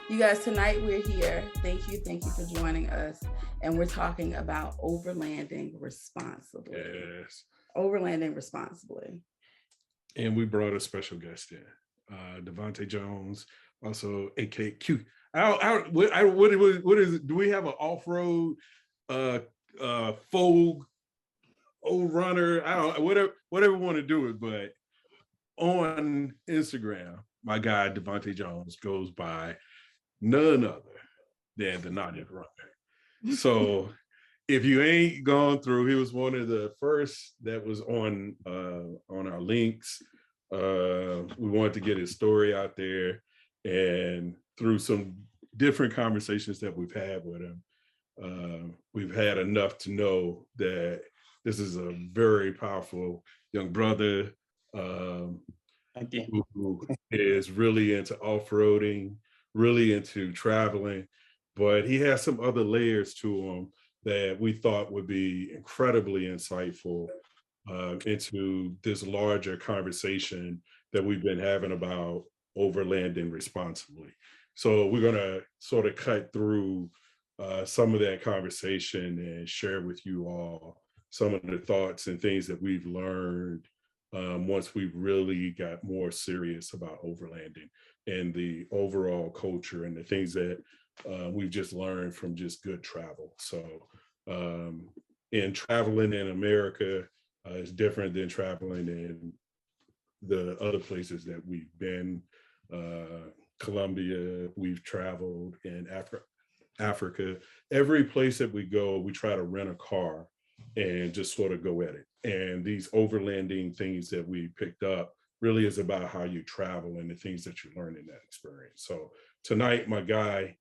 You guys, tonight we're here. Thank you for joining us. And we're talking about overlanding responsibly. Yes. Overlanding responsibly. And we brought a special guest in, Devonte Jones, also AKQ. What is it? Do we have an off-road faux old runner? I don't whatever we want to do it, but on Instagram, my guy Devonte Jones goes by none other than the Naughty Runner. So if you ain't gone through, he was one of the first that was on our links. We wanted to get his story out there, and through some different conversations that we've had with him, we've had enough to know that this is a very powerful young brother who is really into off-roading, really into traveling, but he has some other layers to him that we thought would be incredibly insightful into this larger conversation that we've been having about overlanding responsibly. So we're going to sort of cut through some of that conversation and share with you all some of the thoughts and things that we've learned once we really got more serious about overlanding and the overall culture and the things that we've just learned from just good travel. So and traveling in America is different than traveling in the other places that we've been. Colombia, we've traveled in Africa. Every place that we go, we try to rent a car and just sort of go at it. And these overlanding things that we picked up really is about how you travel and the things that you learn in that experience. So tonight, my guy,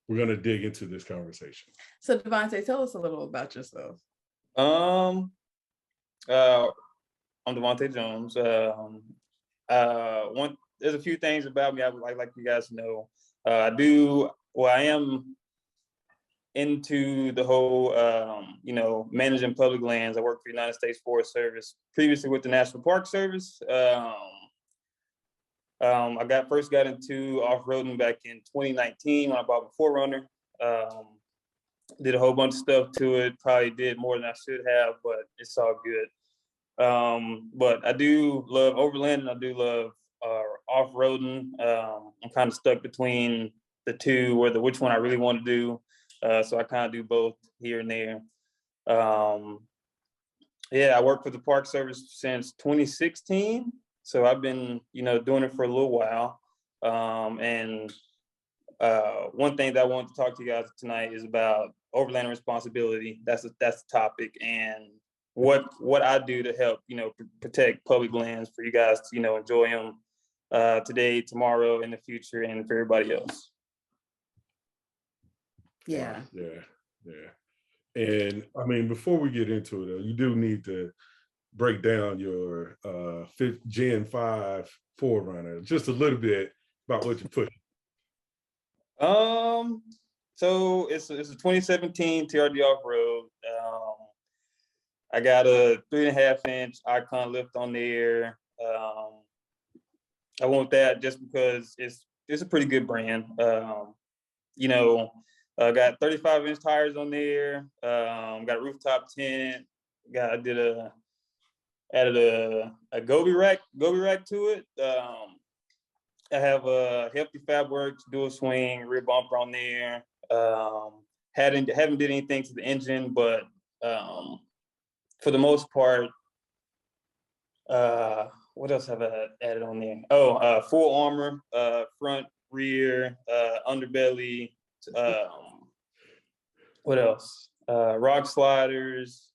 we're going to dig into this conversation. So Devonte, tell us a little about yourself. I'm Devonte Jones. There's a few things about me I would like you guys to know. I am into the whole, managing public lands. I work for the United States Forest Service, previously with the National Park Service. I first got into off-roading back in 2019 when I bought a 4Runner. Did a whole bunch of stuff to it, probably did more than I should have, but it's all good. But I do love overlanding. I do love off-roading. I'm kind of stuck between the two, which one I really want to do. So I kind of do both here and there. I worked for the Park Service since 2016. So I've been, doing it for a little while. And one thing that I wanted to talk to you guys tonight is about overlanding responsibility. That's the topic, and what I do to help, protect public lands for you guys to, enjoy them today, tomorrow, in the future, and for everybody else. Yeah. And I mean, before we get into it, you do need to break down your Gen 5 4Runner just a little bit about what you put. So it's a 2017 TRD off-road. I got a 3.5-inch Icon lift on there. I want that just because it's a pretty good brand. I got 35-inch tires on there. Got a rooftop tent. Added a Gobi rack to it. I have a Hefty Fabworks dual swing rear bumper on there. Haven't did anything to the engine, but for the most part, what else have I added on there? Full armor, front, rear, underbelly. What else? Rock sliders.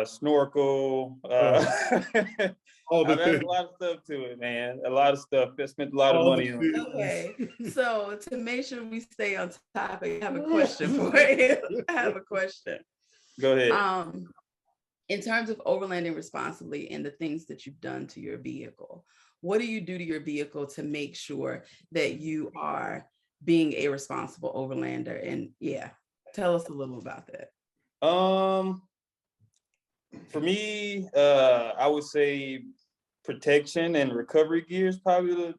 Snorkel. I've added a lot of stuff to it, man. A lot of stuff. I spent a lot of money on it. Okay, so to make sure we stay on topic, I have a question for you. I have a question. Go ahead. In terms of overlanding responsibly and the things that you've done to your vehicle, what do you do to your vehicle to make sure that you are being a responsible overlander? And tell us a little about that. For me, I would say protection and recovery gear is probably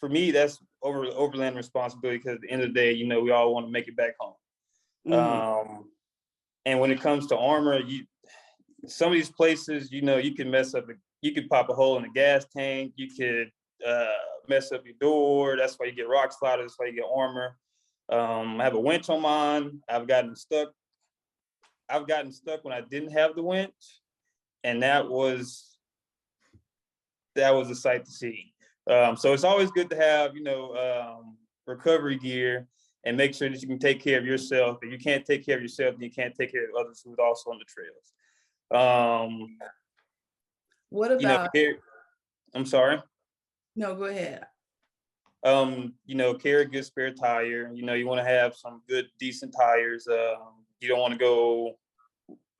for me, that's overland responsibility, because at the end of the day, you know, we all want to make it back home. And when it comes to armor, some of these places, you know, you can mess up, you could pop a hole in the gas tank, you could mess up your door. That's why you get rock sliders, that's why you get armor. I have a winch on mine. I've gotten stuck when I didn't have the winch, and that was a sight to see. So it's always good to have, you know, recovery gear, and make sure that you can take care of yourself. If you can't take care of yourself, then you can't take care of others who are also on the trails. What about? You know, I'm sorry. No, go ahead. You know, carry a good spare tire. You know, you want to have some good, decent tires. You don't want to go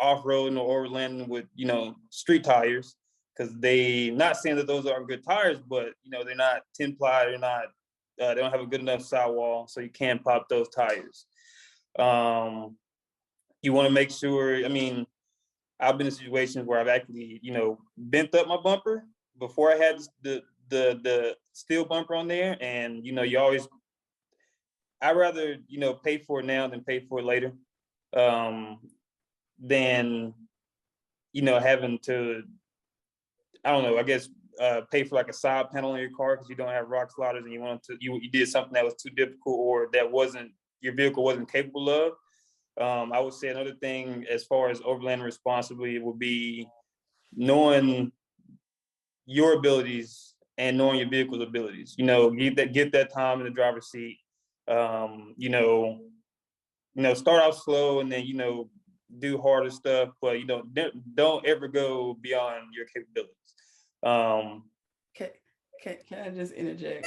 off-roading or overlanding with, you know, street tires, because not saying that those aren't good tires, but, you know, they're not 10-ply, they don't have a good enough sidewall, so you can pop those tires. You want to make sure, I mean, I've been in situations where I've actually, you know, bent up my bumper before I had the steel bumper on there. And, you know, I'd rather, you know, pay for it now than pay for it later. Than, you know, having to, I don't know, I guess, pay for like a side panel in your car because you don't have rock sliders, and you did something that was too difficult, or that your vehicle wasn't capable of. I would say another thing as far as overlanding responsibly would be knowing your abilities and knowing your vehicle's abilities. You know, get that time in the driver's seat. You know, start off slow, and then, you know, do harder stuff, but, you know, don't ever go beyond your capabilities. Can I just interject?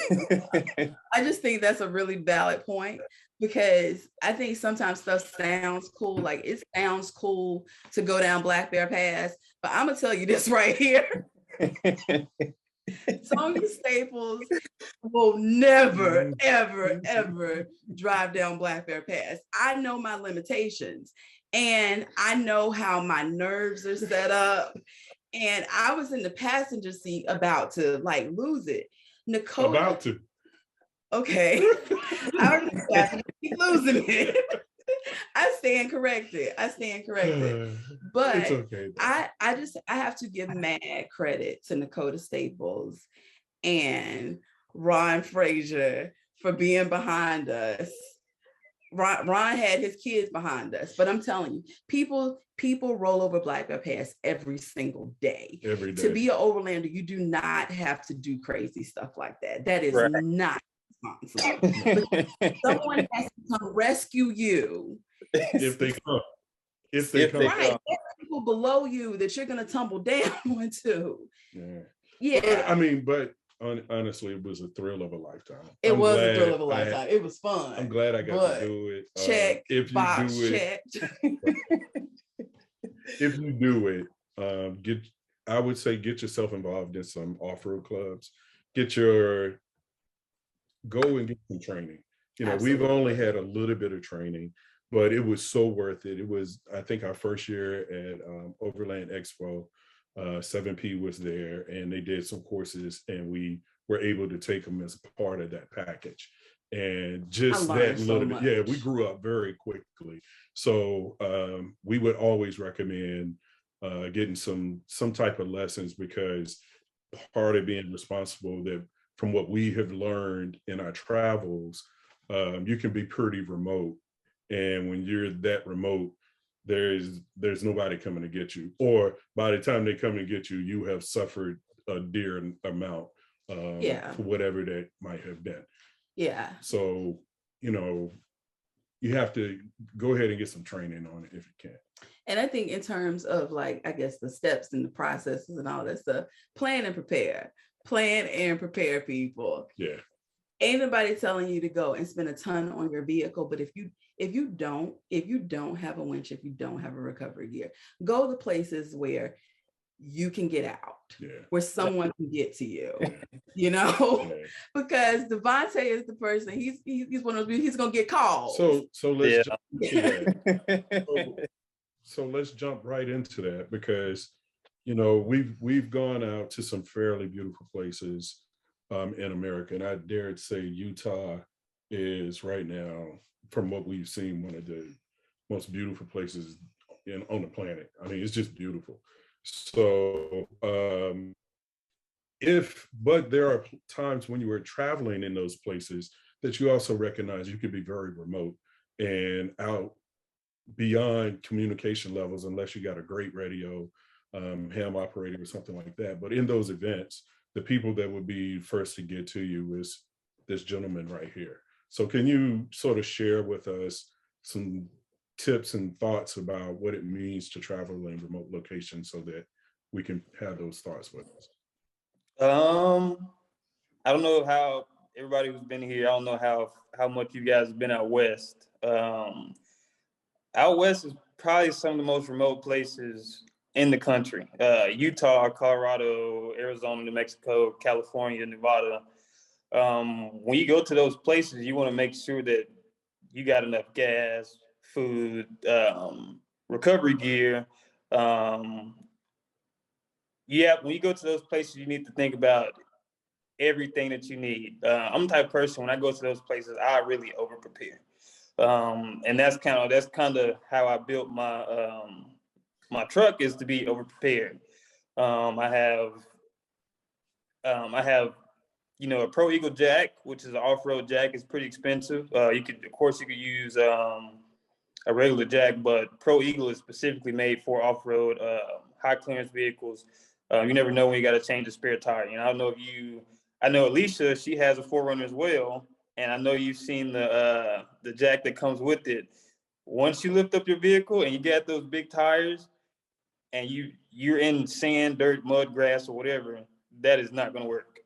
I just think that's a really valid point, because I think sometimes stuff sounds cool. Like, it sounds cool to go down Black Bear Pass, but I'm gonna tell you this right here. Tony Staples will never, ever, ever drive down Black Bear Pass. I know my limitations, and I know how my nerves are set up. And I was in the passenger seat about to like lose it. Nicole. About to. Okay. I was in the passenger seat losing it. I stand corrected. But it's okay, I have to give mad credit to Nakota Staples and Ron Frazier for being behind us. Ron had his kids behind us, but I'm telling you, people roll over Black Bear Pass every single day. Every day. To be an overlander, you do not have to do crazy stuff like that. That is not responsible. Someone has to come rescue you. If they come. Right. There's people below you that you're going to tumble down onto. Yeah. I mean, but honestly, it was a thrill of a lifetime. It was a thrill of a lifetime. It was fun. I'm glad I got to do it. Check. If you box, do check. it, if you do it, I would say get yourself involved in some off-road clubs. Go and get some training. You know, Absolutely. We've only had a little bit of training, but it was so worth it. It was, I think, our first year at Overland Expo. 7P was there, and they did some courses, and we were able to take them as part of that package. And just that little bit, we grew up very quickly. So we would always recommend getting some type of lessons, because part of being responsible, that from what we have learned in our travels, you can be pretty remote. And when you're that remote, there's nobody coming to get you, or by the time they come and get you, you have suffered a dear amount for whatever that might have been. Yeah. So, you know, you have to go ahead and get some training on it if you can. And I think in terms of, like, I guess the steps and the processes and all that stuff, plan and prepare, people. Yeah. Ain't nobody telling you to go and spend a ton on your vehicle, but if you don't have a winch, if you don't have a recovery gear, go to places where you can get out, where someone can get to you, you know, because Devonte is the person, he's one of those, he's gonna get called. So let's jump into that. So let's jump right into that, because, you know, we've gone out to some fairly beautiful places. in America. And I dare to say Utah is right now, from what we've seen, one of the most beautiful places on the planet. I mean, it's just beautiful. So but there are times when you are traveling in those places that you also recognize you can be very remote and out beyond communication levels unless you got a great radio, ham operator or something like that. But in those events, the people that would be first to get to you is this gentleman right here. So can you sort of share with us some tips and thoughts about what it means to travel in remote locations so that we can have those thoughts with us? I don't know how everybody who's been here, I don't know how much you guys have been out west. Out west is probably some of the most remote places in the country. Utah, Colorado, Arizona, New Mexico, California, Nevada. When you go to those places, you want to make sure that you got enough gas, food, recovery gear. Yeah, when you go to those places, you need to think about everything that you need. I'm the type of person, when I go to those places, I really over prepare. And that's kind of how I built my truck, is to be over prepared. I have a Pro Eagle jack, which is an off-road jack. It's pretty expensive. You could use a regular jack, but Pro Eagle is specifically made for off-road, high clearance vehicles. You never know when you got to change a spare tire. I know Alicia, she has a 4Runner as well, and I know you've seen the jack that comes with it. Once you lift up your vehicle and you get those big tires, and you're in sand, dirt, mud, grass, or whatever, that is not going to work.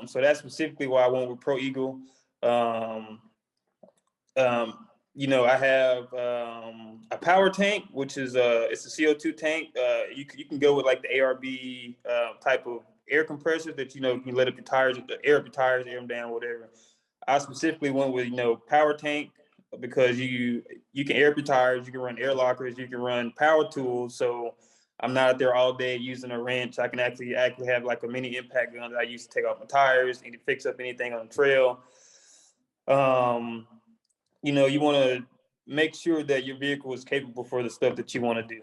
So that's specifically why I went with Pro Eagle. I have a power tank, which is it's a CO2 tank. You can go with like the ARB type of air compressors that you can let up your tires, air up your tires, air them down, whatever. I specifically went with power tank because you can air up your tires, you can run air lockers, you can run power tools. So I'm not out there all day using a wrench. I can actually have like a mini impact gun that I use to take off my tires and to fix up anything on the trail. You want to make sure that your vehicle is capable for the stuff that you want to do.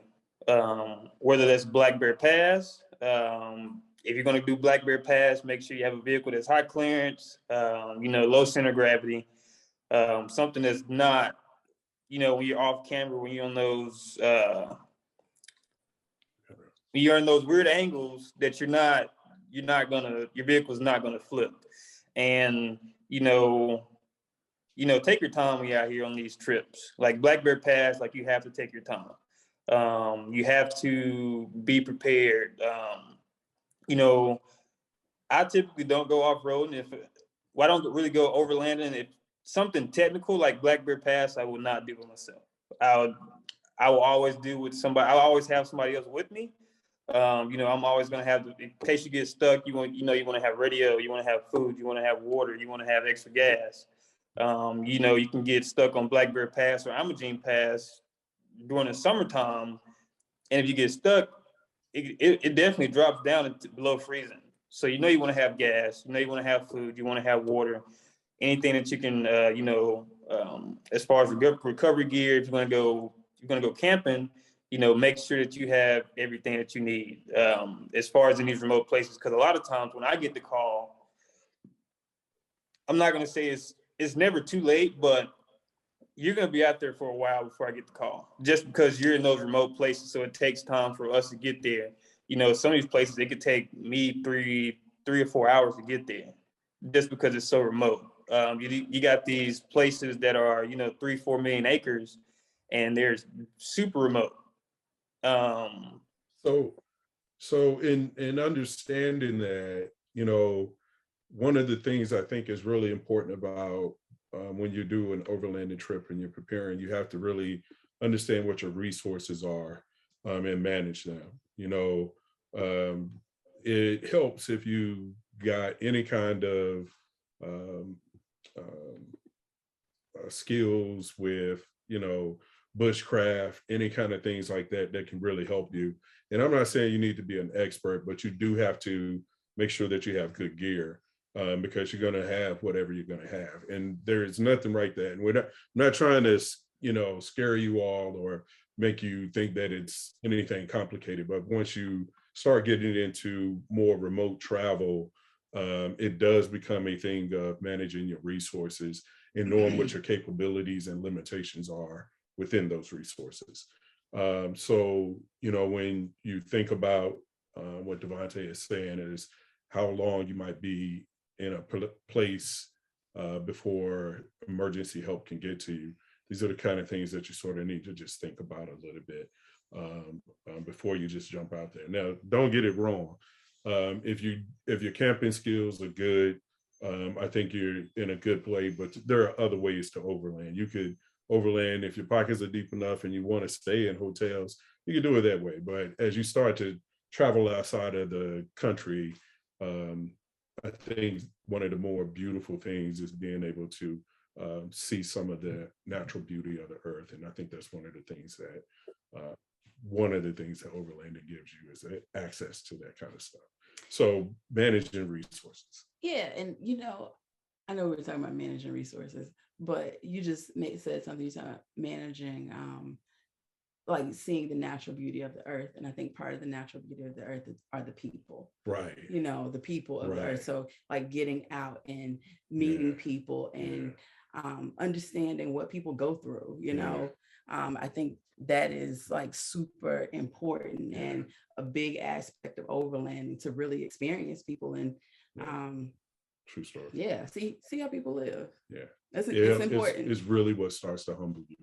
Whether that's Black Bear Pass, if you're going to do Black Bear Pass, make sure you have a vehicle that's high clearance, low center of gravity, something that's not, when you're off camera, when you're on those, when you're in those weird angles that your vehicle's not gonna flip. And take your time when you're out here on these trips. Like Black Bear Pass, like you have to take your time. You have to be prepared. I typically don't go off-road, and I don't really go overlanding. If something technical like Black Bear Pass, I will not do it myself. I will always do with somebody. I'll always have somebody else with me. I'm always going to have, in case you get stuck, you want to have radio, you want to have food, you want to have water, you want to have extra gas. You can get stuck on Black Bear Pass or Imogene Pass during the summertime. And if you get stuck, it definitely drops down into below freezing. So, you want to have gas, you want to have food, you want to have water, anything that you can, as far as recovery gear, if you're going to go camping, make sure that you have everything that you need as far as in these remote places. Because a lot of times when I get the call, I'm not going to say it's never too late, but you're going to be out there for a while before I get the call, just because you're in those remote places. So it takes time for us to get there. Some of these places, it could take me three or 4 hours to get there just because it's so remote. You got these places that are, 3-4 million acres, and they're super remote. So in understanding that, one of the things I think is really important about when you do an overlanding trip and you're preparing, you have to really understand what your resources are and manage them. It helps if you got any kind of skills with, bushcraft, any kind of things like that can really help you. And I'm not saying you need to be an expert, but you do have to make sure that you have good gear. because you're going to have whatever you're going to have. And there is nothing like that. And we're not trying to, scare you all or make you think that it's anything complicated. But once you start getting into more remote travel, it does become a thing of managing your resources and knowing what your capabilities and limitations are within those resources. So, when you think about what Devonte is saying is how long you might be in a place before emergency help can get to you. These are the kind of things that you sort of need to just think about a little bit before you just jump out there. Now, don't get it wrong. If your camping skills are good, I think you're in a good place, but there are other ways to overland. You could overland if your pockets are deep enough and you want to stay in hotels, you can do it that way. But as you start to travel outside of the country, I think one of the more beautiful things is being able to see some of the natural beauty of the earth. And I think that's one of the things that overlanding gives you is access to that kind of stuff. So managing resources. Yeah. And, I know we were talking about managing resources, but you just said something, you're talking about managing, like seeing the natural beauty of the earth. And I think part of the natural beauty of the earth are the people. Right. The people of the earth. So like getting out and meeting people and understanding what people go through, I think that is like super important and a big aspect of overlanding, to really experience people and true story. Yeah, see how people live. Yeah, it's important. It's really what starts to humble you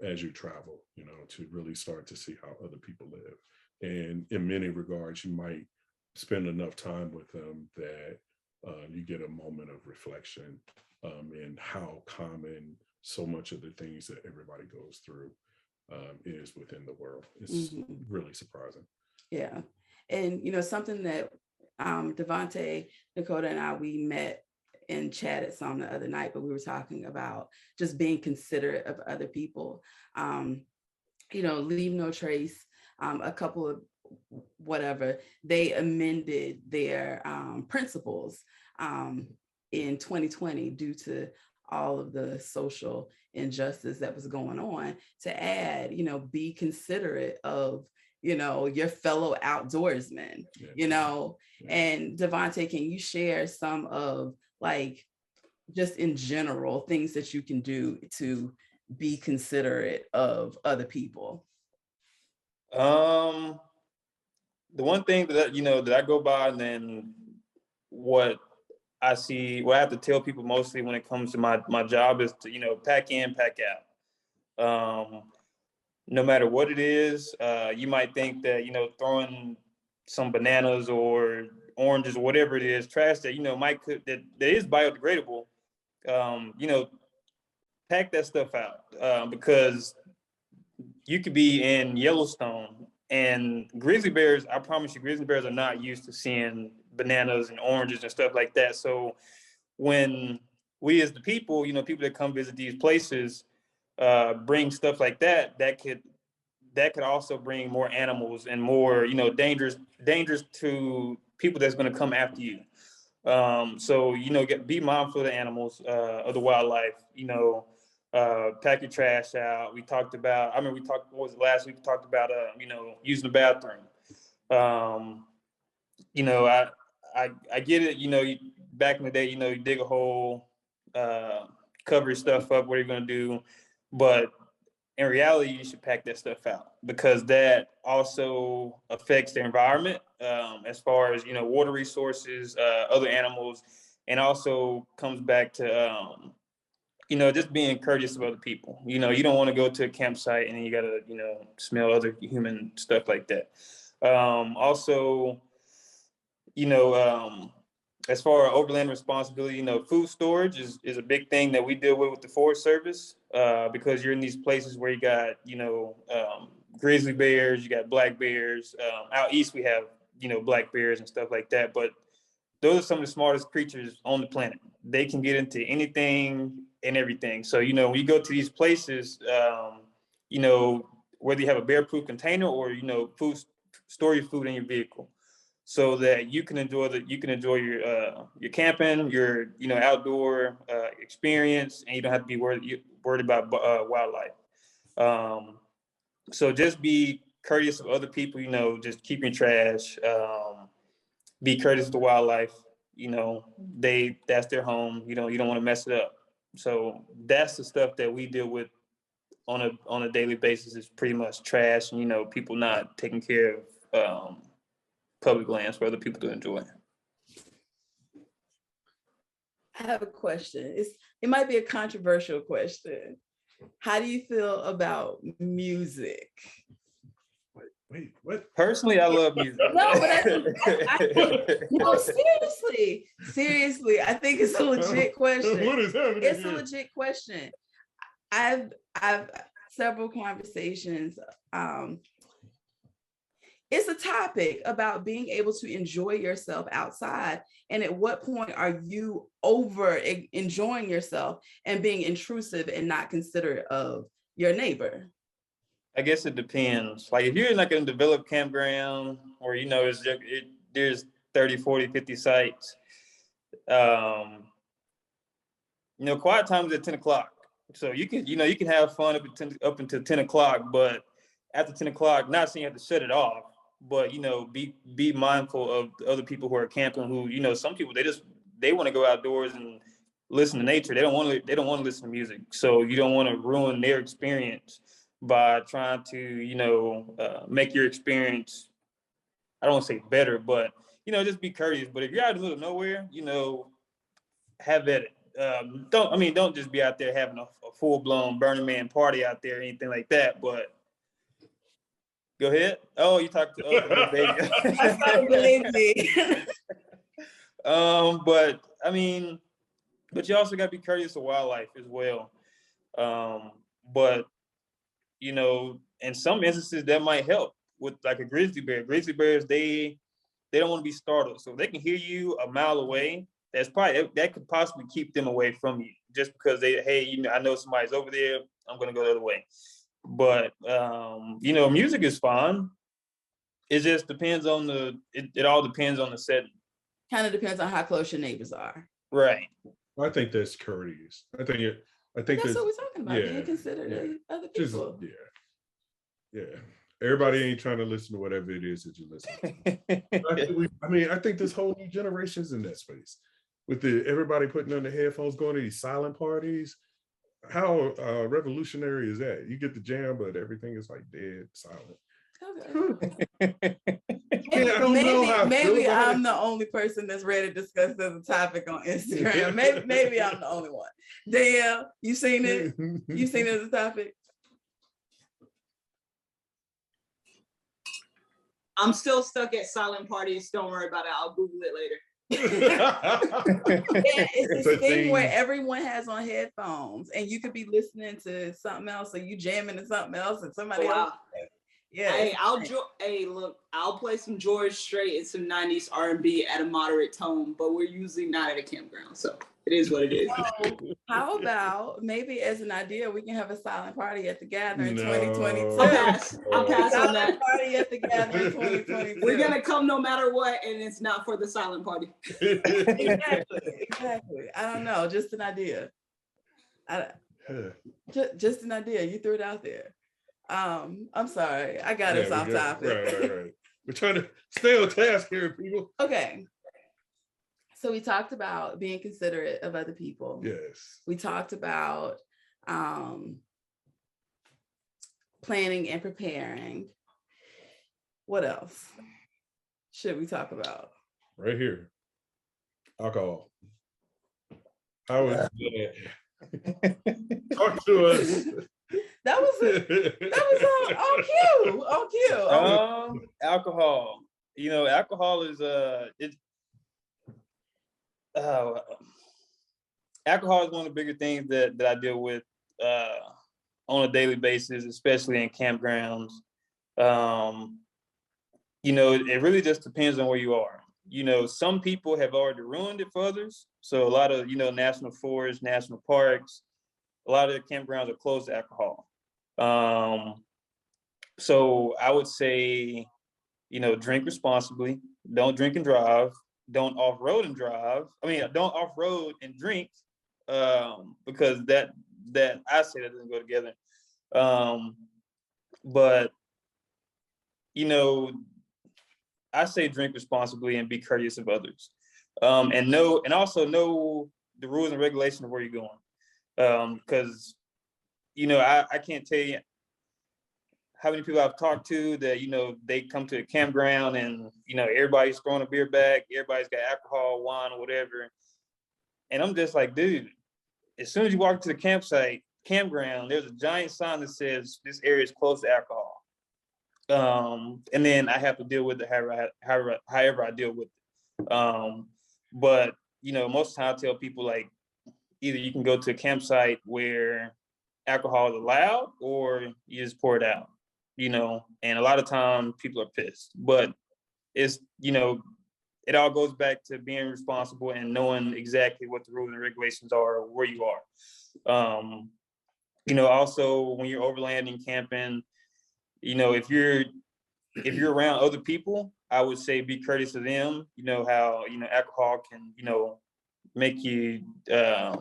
as you travel, to really start to see how other people live. And in many regards, you might spend enough time with them that you get a moment of reflection in how common so much of the things that everybody goes through is within the world. It's really surprising. Yeah. And, something that Devonte, Dakota, and we met and chatted some the other night, but we were talking about just being considerate of other people. Leave no trace. A couple of whatever, they amended their principles in 2020 due to all of the social injustice that was going on, to add, be considerate of, your fellow outdoorsmen, and Devonte, can you share some of, like, just in general, things that you can do to be considerate of other people? The one thing that I go by, and then what I see, what I have to tell people mostly when it comes to my job is to, pack in, pack out. No matter what it is, you might think that, throwing some bananas or oranges or whatever it is, trash that, that is biodegradable, pack that stuff out, because you could be in Yellowstone and grizzly bears, I promise you, grizzly bears are not used to seeing bananas and oranges and stuff like that. So when we as the people, people that come visit these places, bring stuff like that could also bring more animals and more, dangerous to people that's going to come after you. So, be mindful of the animals, of the wildlife, pack your trash out. What was it, last week? We talked about, using the bathroom. I get it, back in the day, you dig a hole, cover your stuff up, what you're going to do. But in reality, you should pack that stuff out, because that also affects the environment, as far as, water resources, other animals, and also comes back to, just being courteous of other people. You don't want to go to a campsite and then you got to, smell other human stuff like that. Also, as far as overland responsibility, food storage is a big thing that we deal with the Forest Service, because you're in these places where you got, grizzly bears, you got black bears. Out east, we have, black bears and stuff like that. But those are some of the smartest creatures on the planet. They can get into anything and everything. So, when you go to these places, whether you have a bear-proof container or, store your food in your vehicle. so that you can enjoy your camping, your outdoor experience, and you don't have to be worried about wildlife. So just be courteous of other people. Just keep your trash. Be courteous to wildlife. That's their home. You don't want to mess it up. So that's the stuff that we deal with on a daily basis, is pretty much trash and people not taking care of public lands for other people to enjoy. I have a question. It might be a controversial question. How do you feel about music? Wait, what? Personally, I love music. No, but no, seriously, I think it's a legit question. What is happening? It's a legit question. I've several conversations. It's a topic about being able to enjoy yourself outside. And at what point are you over enjoying yourself and being intrusive and not considerate of your neighbor? I guess it depends. Like if you're like in a developed campground or, there's 30, 40, 50 sites, quiet time is at 10 o'clock. So you can have fun up until 10 o'clock, but after 10 o'clock, not saying you have to shut it off, but, be mindful of the other people who are camping who, some people, they want to go outdoors and listen to nature. They don't want to listen to music. So you don't want to ruin their experience by trying to, make your experience, I don't want to say better, but, just be courteous. But if you're out in the middle of nowhere, have at it. Don't just be out there having a full-blown Burning Man party out there or anything like that, but go ahead. Oh, you talked to us, baby. I don't believe me. But you also got to be courteous of wildlife as well. But in some instances that might help with like a grizzly bear. Grizzly bears, they don't want to be startled, so they can hear you a mile away. That could possibly keep them away from you, just because I know somebody's over there. I'm gonna go the other way. But music is fun. It just depends on it all depends on the setting. Kind of depends on how close your neighbors are. Right. I think that's courteous. I think that's what we're talking about. Being considerate of other people. Yeah. Everybody ain't trying to listen to whatever it is that you listen to. I think this whole new generation's in that space. With everybody putting on the headphones, going to these silent parties. How revolutionary is that? You get the jam, but everything is like dead silent. Okay. I don't know how. Maybe I'm the only person that's ready to discuss as a topic on Instagram. Maybe I'm the only one. Dale, you seen it? You seen it as a topic? I'm still stuck at silent parties. Don't worry about it. I'll Google it later. It's this thing where everyone has on headphones and you could be listening to something else or you jamming to something else and somebody else. Yeah. Hey, look, I'll play some George Strait and some 90s R&B at a moderate tone, but we're usually not at a campground, so it is what it is. So, how about maybe as an idea, we can have a silent party at the gathering 2022. I'll pass on that. Party at the gathering 2022. We're gonna come no matter what, and it's not for the silent party. Exactly. I don't know, just an idea. Just an idea. You threw it out there. I'm sorry. I got us off topic. Right. We're trying to stay on task here, people. Okay. So we talked about being considerate of other people. Yes. We talked about planning and preparing. What else should we talk about? Right here. Alcohol. How is that? Talk to us. That was on cue. Alcohol. Alcohol is alcohol is one of the bigger things that I deal with on a daily basis, especially in campgrounds. It really just depends on where you are. Some people have already ruined it for others. So a lot of, national forests, national parks, a lot of the campgrounds are closed to alcohol. So I would say, drink responsibly. don't drink and drive, don't off-road and drive. I mean, don't off-road and drink, because that I say that doesn't go together. But you know, I say drink responsibly and be courteous of others, and also know the rules and regulations of where you're going, because you know, I can't tell you how many people I've talked to that, you know, they come to a campground and, you know, everybody's throwing a beer bag, everybody's got alcohol, wine, or whatever. And I'm just like, dude, as soon as you walk to the campground, there's a giant sign that says this area is closed to alcohol. And then I have to deal with it however I deal with it. But, you know, most of the time I tell people, like, either you can go to a campsite where alcohol is allowed or you just pour it out, you know, and a lot of times people are pissed. But it's, you know, it all goes back to being responsible and knowing exactly what the rules and regulations are, where you are. You know, also when you're overlanding, camping, you know, if you're around other people, I would say be courteous to them. You know how, you know, alcohol can, you know, make you, I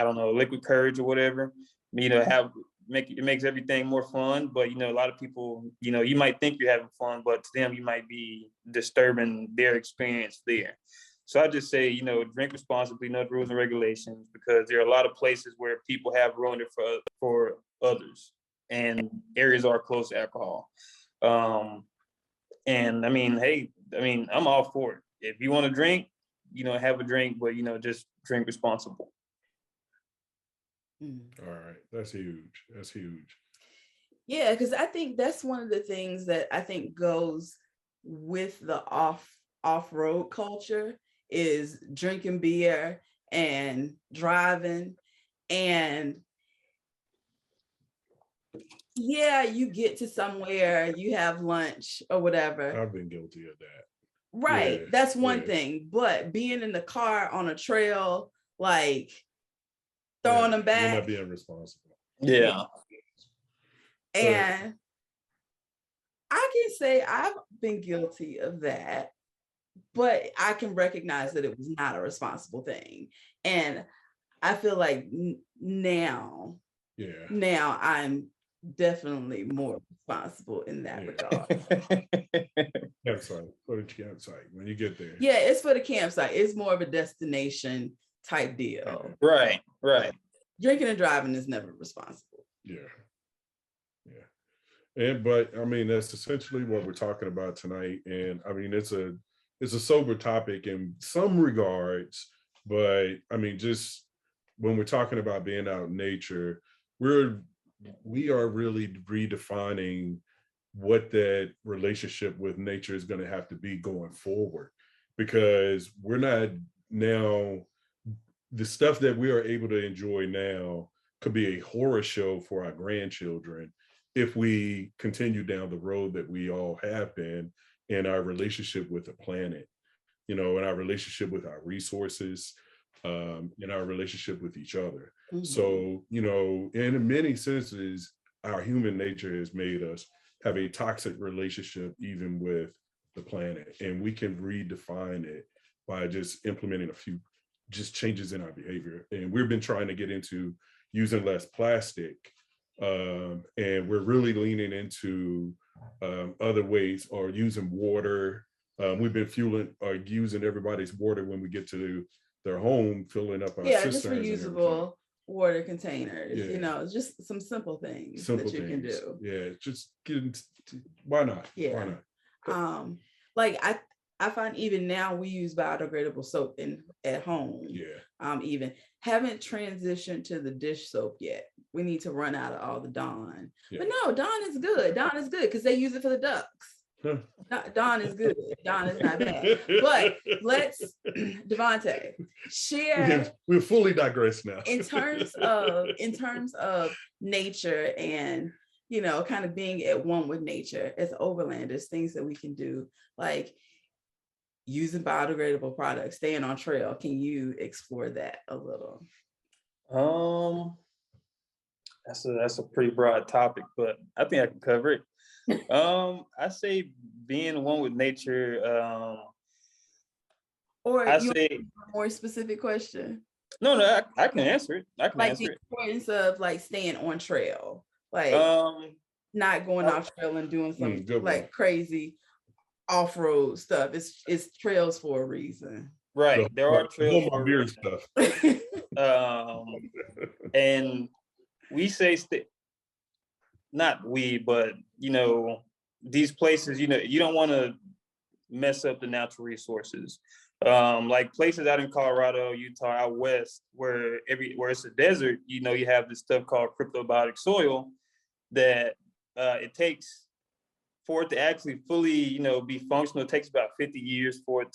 don't know, liquid courage or whatever, you know, it makes everything more fun. But, you know, a lot of people, you know, you might think you're having fun, but to them, you might be disturbing their experience there. So I just say, you know, drink responsibly, know the rules and regulations, because there are a lot of places where people have ruined it for others, and areas are close to alcohol. And I mean, hey, I mean, I'm all for it. If you want to drink, you know, have a drink, but, you know, just drink responsible. All right, that's huge. That's huge. Yeah, because I think that's one of the things that I think goes with the off-road culture is drinking beer and driving. And yeah, you get to somewhere, you have lunch or whatever. I've been guilty of that. Right. Yeah, That's one yeah. thing. But being in the car on a trail, like throwing them back. You're not being responsible. Yeah. And I can say I've been guilty of that, but I can recognize that it was not a responsible thing. And I feel like now I'm definitely more responsible in that regard. Campsite, for the campsite when you get there. Yeah, it's for the campsite. It's more of a destination type deal. Right. Drinking and driving is never responsible. Yeah. And but I mean, that's essentially what we're talking about tonight. And I mean, it's a sober topic in some regards, but I mean, just when we're talking about being out in nature, we are really redefining what that relationship with nature is going to have to be going forward, because we're not now, the stuff that we are able to enjoy now could be a horror show for our grandchildren if we continue down the road that we all have been in our relationship with the planet, you know, in our relationship with our resources, in our relationship with each other. Mm-hmm. So, you know, in many senses, our human nature has made us have a toxic relationship even with the planet, and we can redefine it by just implementing a few just changes in our behavior. And we've been trying to get into using less plastic, and we're really leaning into other ways, or using water. We've been fueling or using everybody's water when we get to their home, filling up our cisterns. Just reusable water containers. You know, just some simple things that you can do. Yeah, just why not? Yeah. Why not? Like I find even now we use biodegradable soap at home. Yeah. Even haven't transitioned to the dish soap yet. We need to run out of all the Dawn. Yeah. But no, Dawn is good. Dawn is good because they use it for the ducks. Huh. Dawn is good. Dawn is not bad. But let's, Devonte, share. We're fully digressed now. in terms of nature and, you know, kind of being at one with nature as overlanders, things that we can do, like using biodegradable products, staying on trail. Can you explore that a little? That's a pretty broad topic, but I think I can cover it. I say being one with nature, Or I you say, want a more specific question? no, I can answer it. I can Like answer the it. importance of like staying on trail, like not going I- off trail and doing some good one. like crazy off-road stuff. It's trails for a reason. right. There are trails my for a beer reason. stuff. And we say not we, but these places, you don't want to mess up the natural resources. Like places out in Colorado, Utah, out west, where it's a desert, you have this stuff called cryptobiotic soil that it takes for it to actually fully, be functional. It takes about 50 years for it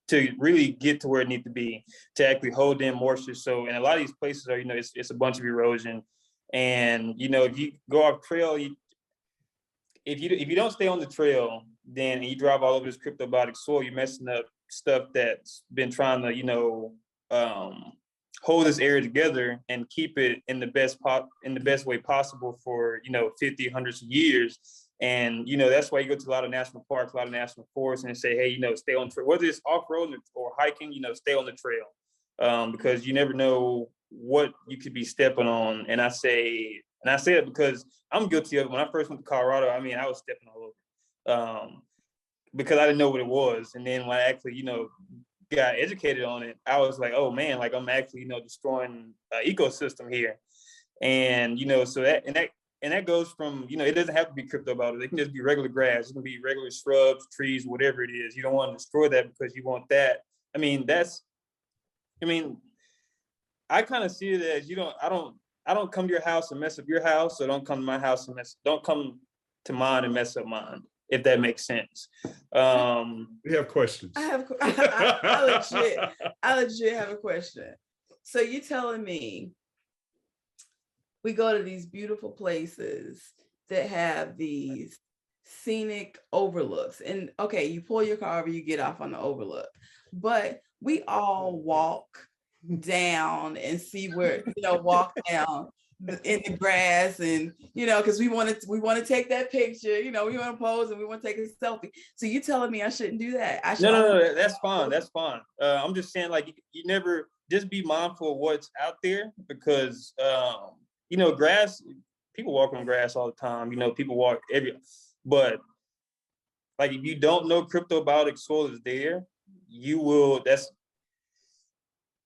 to really get to where it needs to be, to actually hold in moisture. So, and a lot of these places are, it's a bunch of erosion. And, if you go off trail, if you don't stay on the trail, then you drive all over this cryptobiotic soil, you're messing up stuff that's been trying to, hold this area together and keep it in the best way possible for 50, hundreds of years. And that's why you go to a lot of national parks, a lot of national forests, and say, hey, stay on trail, whether it's off-road or hiking, stay on the trail, because you never know what you could be stepping on. And I say it because I'm guilty of it. When I first went to Colorado, I was stepping all over, because I didn't know what it was. And then when I actually got educated on it, I was like, oh man, like I'm actually destroying ecosystem here. And so that goes from, it doesn't have to be cryptobiotic. It can just be regular grass. It can be regular shrubs, trees, whatever it is. You don't want to destroy that because you want that. I kind of see it as I don't come to your house and mess up your house, so don't come to my house and don't come to mine and mess up mine, if that makes sense. We have questions. I legit have a question. So you telling me we go to these beautiful places that have these scenic overlooks, and okay, you pull your car over, you get off on the overlook, but we all walk down and see where, walk down in the grass, and because we want to take that picture, we want to pose and we want to take a selfie. So you telling me I shouldn't do that? No, that's fine. That's fine. I'm just saying, like, you never just be mindful of what's out there, because grass, people walk on grass all the time. People walk but like, if you don't know cryptobiotic soil is there, you will.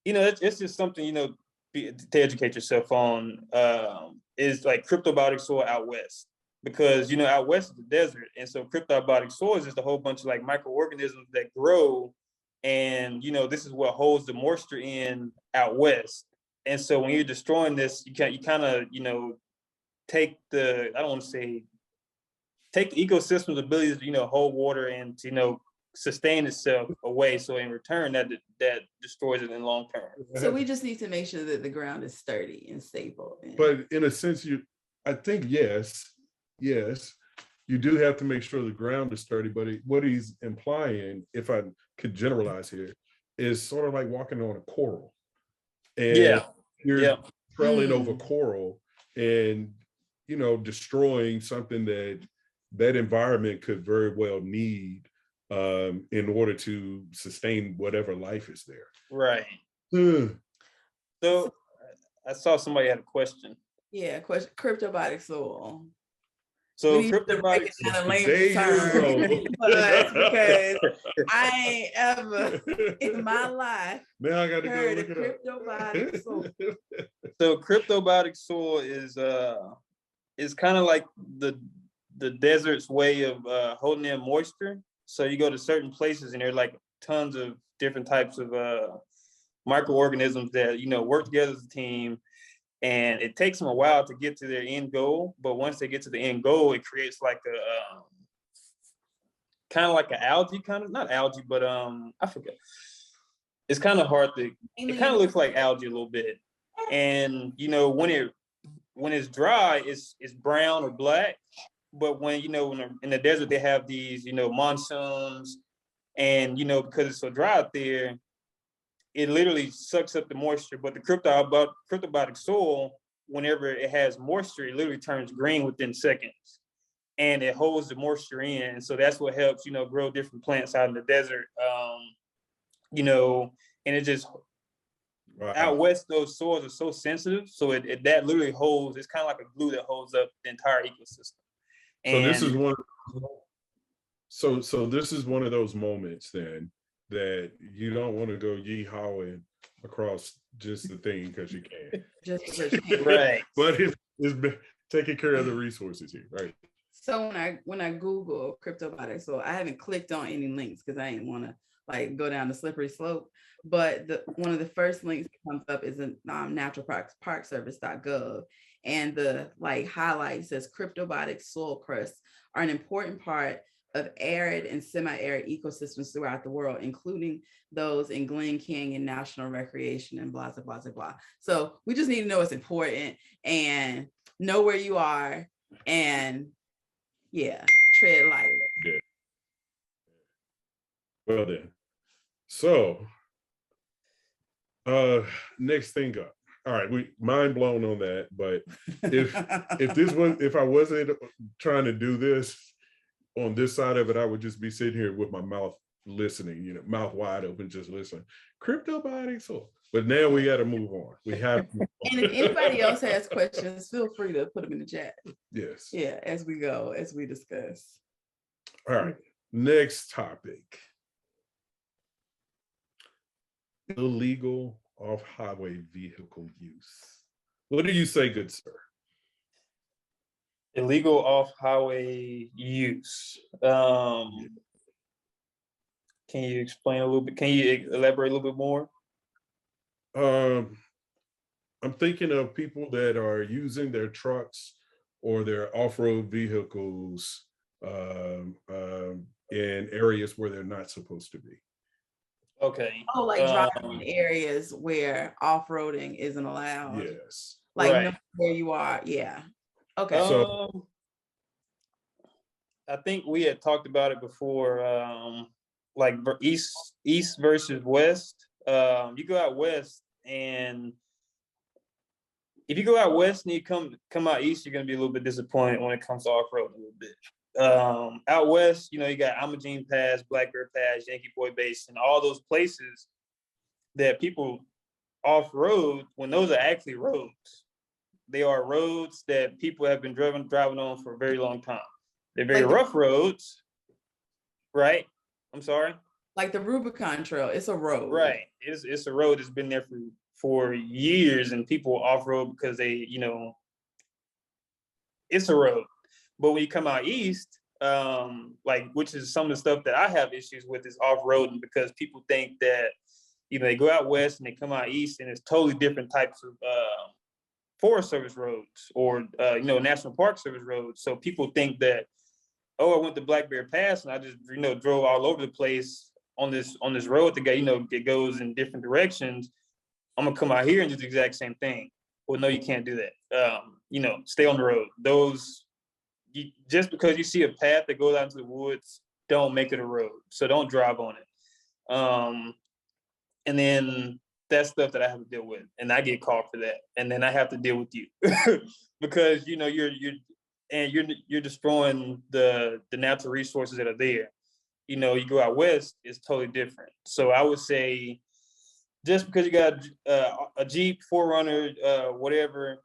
It's just something to educate yourself on. Is like cryptobiotic soil out west, because out west is the desert, and so cryptobiotic soil is just a whole bunch of like microorganisms that grow, and this is what holds the moisture in out west. And so when you're destroying this, you kind of take the, I don't want to say take the ecosystem's ability to hold water and to sustain itself away. So in return, that destroys it in long term. So we just need to make sure that the ground is sturdy and stable. But in a sense, I think yes, you do have to make sure the ground is sturdy. But what he's implying, if I could generalize here, is sort of like walking on a coral, and you're trailing over coral, and destroying something that environment could very well need in order to sustain whatever life is there. Right. So I saw somebody had a question. Yeah, question. Cryptobiotic soil. So cryptobiotic term, because I ain't ever in my life now I got to heard go look it cryptobiotic soil. So cryptobiotic soil is kind of like the desert's way of holding in moisture. So you go to certain places and there are like tons of different types of microorganisms that work together as a team, and it takes them a while to get to their end goal. But once they get to the end goal, it creates like a kind of like an algae, not algae, but I forget. It's kind of hard to. It kind of looks like algae a little bit, and when it's dry, it's brown or black. But when when in the desert they have these monsoons, and because it's so dry out there, it literally sucks up the moisture. But the cryptobiotic soil, whenever it has moisture, it literally turns green within seconds. and it holds the moisture in. And so that's what helps, grow different plants out in the desert. And it just, out west, those soils are so sensitive. So that literally holds, it's kind of like a glue that holds up the entire ecosystem. So this is one. So this is one of those moments then that you don't want to go yeehawing across just the thing because you can. Just because you can. Right. But it's taking care of the resources here, right? So when I Google cryptobiotics, so I haven't clicked on any links because I didn't want to like go down the slippery slope. But one of the first links that comes up is a naturalparkservice.gov, and the like highlight says cryptobiotic soil crusts are an important part of arid and semi-arid ecosystems throughout the world, including those in Glen Canyon National Recreation and blah, blah, blah, blah. So we just need to know it's important and know where you are and tread lightly. Yeah. Well then. So next thing up. All right, we mind blown on that. But if I wasn't trying to do this on this side of it, I would just be sitting here with my mouth listening, mouth wide open, just listening. Cryptobiotics. But now we got to move on. We have to. And if anybody else has questions, feel free to put them in the chat. Yes. Yeah, as we go, as we discuss. All right. Next topic. Illegal off-highway vehicle use. What do you say, good sir? Illegal off-highway use. Can you explain a little bit? Can you elaborate a little bit more? I'm thinking of people that are using their trucks or their off-road vehicles in areas where they're not supposed to be. Okay. Oh, like driving in areas where off-roading isn't allowed. Yes. Like right. know where you are. Yeah. Okay. So I think we had talked about it before, like east versus west. You go out west, and if you go out west and you come out east, you're gonna be a little bit disappointed when it comes to off-road a little bit. Out west, you got Imogene Pass, Blackbird Pass, Yankee Boy Basin, all those places that people off-road when those are actually roads. They are roads that people have been driving on for a very long time. They're very rough roads, right? I'm sorry. Like the Rubicon Trail, it's a road. Right. It's a road that's been there for years, and people off-road because they, it's a road. But when you come out east, which is some of the stuff that I have issues with, is off-roading, because people think that, they go out west and they come out east and it's totally different types of Forest Service roads or, National Park Service roads. So people think that, I went to Black Bear Pass and I just, drove all over the place on this road that it goes in different directions. I'm gonna come out here and do the exact same thing. Well, no, you can't do that. Stay on the road. Just because you see a path that goes out into the woods, don't make it a road. So don't drive on it. And then that's stuff that I have to deal with, and I get caught for that. And then I have to deal with you because you're destroying the natural resources that are there. You go out west, it's totally different. So I would say, just because you got a Jeep, 4Runner, whatever,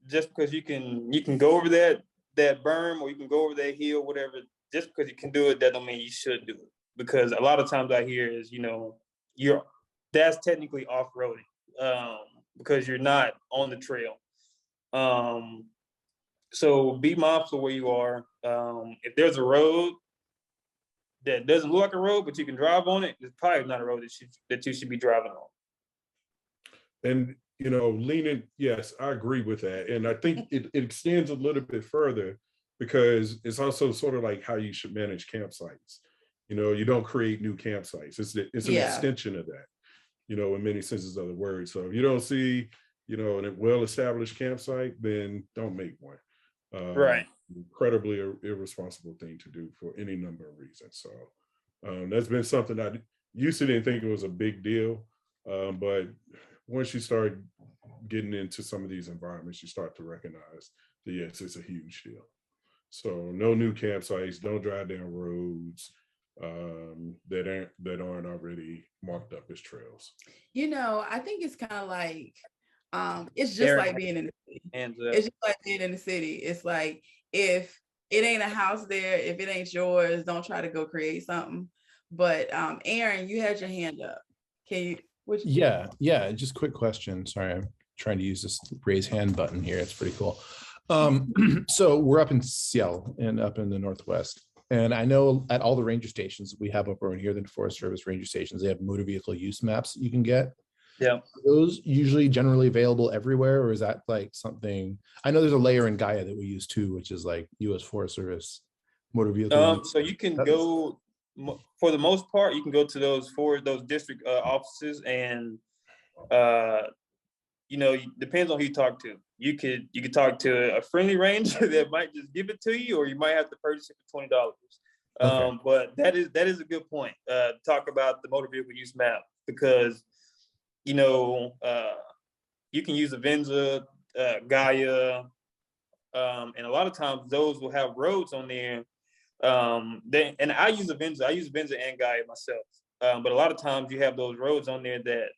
just because you can go over that berm, or you can go over that hill, whatever, just because you can do it, that don't mean you should do it. Because a lot of times I hear is, that's technically off-roading, because you're not on the trail. So be mindful where you are. If there's a road that doesn't look like a road, but you can drive on it, it's probably not a road that you should be driving on. And, leaning, yes, I agree with that. And I think it extends a little bit further, because it's also sort of like how you should manage campsites. You don't create new campsites. It's an extension of that, in many senses of the word. So if you don't see, a well-established campsite, then don't make one. Right. Incredibly irresponsible thing to do for any number of reasons. So that's been something I used to didn't think it was a big deal. But once you start getting into some of these environments, you start to recognize that, yes, it's a huge deal. So no new campsites, don't drive down roads that aren't already marked up as trails. I think it's kind of like it's just like being in the city. It's just like being in the city. It's like if it ain't a house there, if it ain't yours, don't try to go create something. But Aaron, you had your hand up. Can you? Yeah. Just quick question. Sorry, I'm trying to use this raise hand button here. It's pretty cool. So we're up in Seattle and up in the Northwest. And I know at all the ranger stations we have up around here, the Forest Service ranger stations, they have motor vehicle use maps you can get. Yeah. Are those usually generally available everywhere, or is that like something? I know there's a layer in Gaia that we use too, which is like U.S. Forest Service motor vehicle. So you can go, for the most part, you can go to those district offices, and depends on who you talk to. You could talk to a friendly ranger that might just give it to you, or you might have to purchase it for $20. Okay. But that is a good point. Talk about the motor vehicle use map, because you can use Avenza, Gaia, and a lot of times those will have roads on there. And I use Avenza and Gaia myself. But a lot of times you have those roads on there that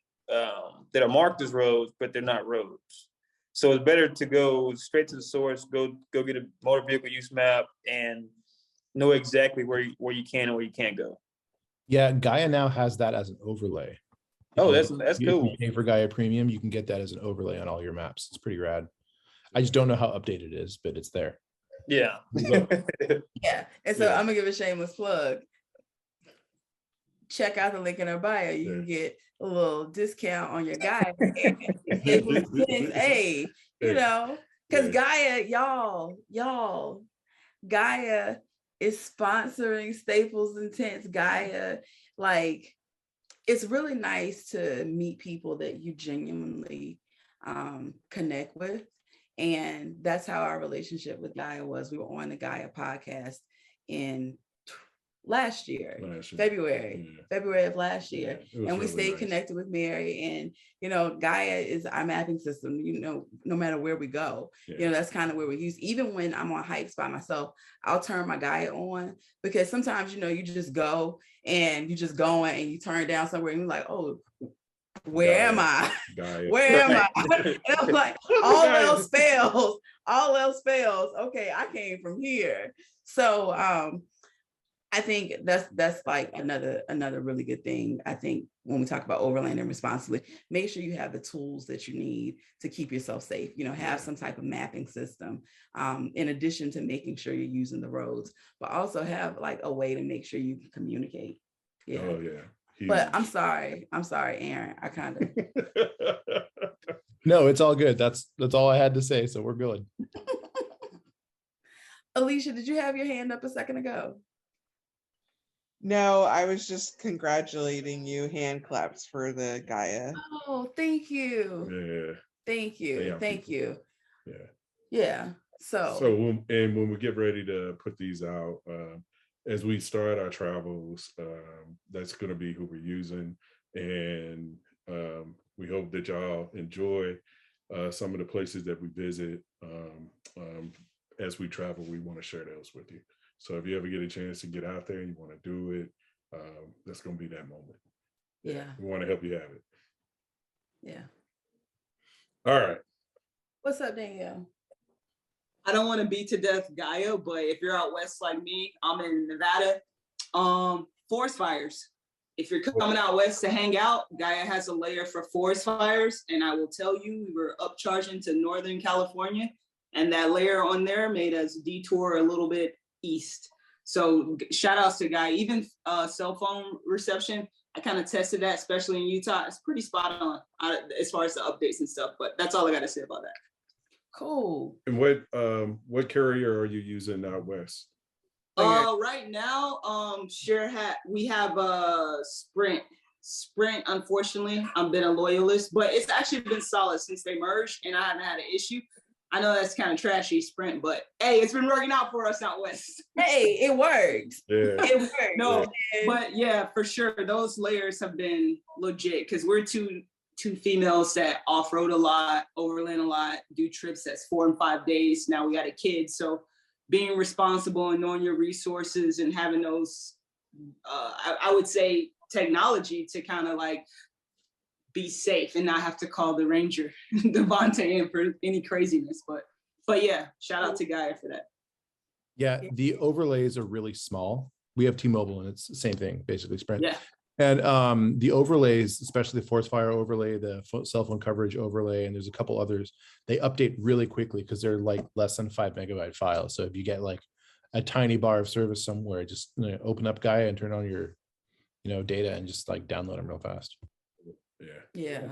are marked as roads, but they're not roads. So it's better to go straight to the source, go get a motor vehicle use map and know exactly where you can and where you can't go. Yeah, Gaia now has that as an overlay. Oh, that's cool. If you pay for Gaia Premium, you can get that as an overlay on all your maps. It's pretty rad. I just don't know how updated it is, but it's there. Yeah. Yeah. And so I'm gonna give a shameless plug. Check out the link in our bio. You can get a little discount on your Gaia. Hey, because Gaia, y'all, Gaia is sponsoring Staples and Tents. Gaia, like, it's really nice to meet people that you genuinely connect with. And that's how our relationship with Gaia was. We were on the Gaia podcast in last year, February of last year. And we stayed connected with Mary. And, Gaia is our mapping system, no matter where we go. That's kind of where we use. Even when I'm on hikes by myself, I'll turn my Gaia on, because sometimes, you just go and you're just going and you turn down somewhere and you're like, oh, where am I? Where am I? And I'm like, all else fails. Okay, I came from here. So I think that's like another really good thing. I think when we talk about overlanding responsibly, make sure you have the tools that you need to keep yourself safe. Have some type of mapping system, in addition to making sure you're using the roads, but also have like a way to make sure you can communicate. Yeah. Oh yeah. Huge. But I'm sorry, Aaron. I kind of. No, it's all good. That's all I had to say. So we're good. Alicia, did you have your hand up a second ago? No, I was just congratulating you. Hand claps for the Gaia. Oh, thank you. Yeah. Thank you. Thank you. Yeah. Yeah. So when we get ready to put these out, as we start our travels, that's going to be who we're using. And we hope that y'all enjoy some of the places that we visit. As we travel, we want to share those with you. So if you ever get a chance to get out there and you want to do it, that's going to be that moment. Yeah. We want to help you have it. Yeah. All right. What's up, Danielle? I don't want to beat to death Gaia, but if you're out west like me, I'm in Nevada. Forest fires. If you're coming out west to hang out, Gaia has a layer for forest fires. And I will tell you, we were upcharging to Northern California, and that layer on there made us detour a little bit east. So shout outs to Gaia. Even cell phone reception, I kind of tested that, especially in Utah. It's pretty spot on as far as the updates and stuff, but that's all I got to say about that. Cool. And what carrier are you using out west? Right now, we have a Sprint. Sprint, unfortunately, I've been a loyalist, but it's actually been solid since they merged, and I haven't had an issue. I know that's kind of trashy, Sprint, but hey, it's been working out for us out west. Hey, it works. Yeah. It works. No, but yeah, for sure, those layers have been legit, because we're two females that off-road a lot, overland a lot, do trips that's 4 and 5 days. Now we got a kid, so being responsible and knowing your resources and having those, I would say, technology to kind of like be safe and not have to call the ranger Devonte in for any craziness. But yeah, shout out to Gaia for that. Yeah, the overlays are really small. We have T-Mobile and it's the same thing, basically Sprint. Yeah. And the overlays, especially the forest fire overlay, the cell phone coverage overlay, and there's a couple others, they update really quickly because they're like less than 5 megabyte files. So if you get like a tiny bar of service somewhere, just open up Gaia and turn on your data and just like download them real fast. Yeah.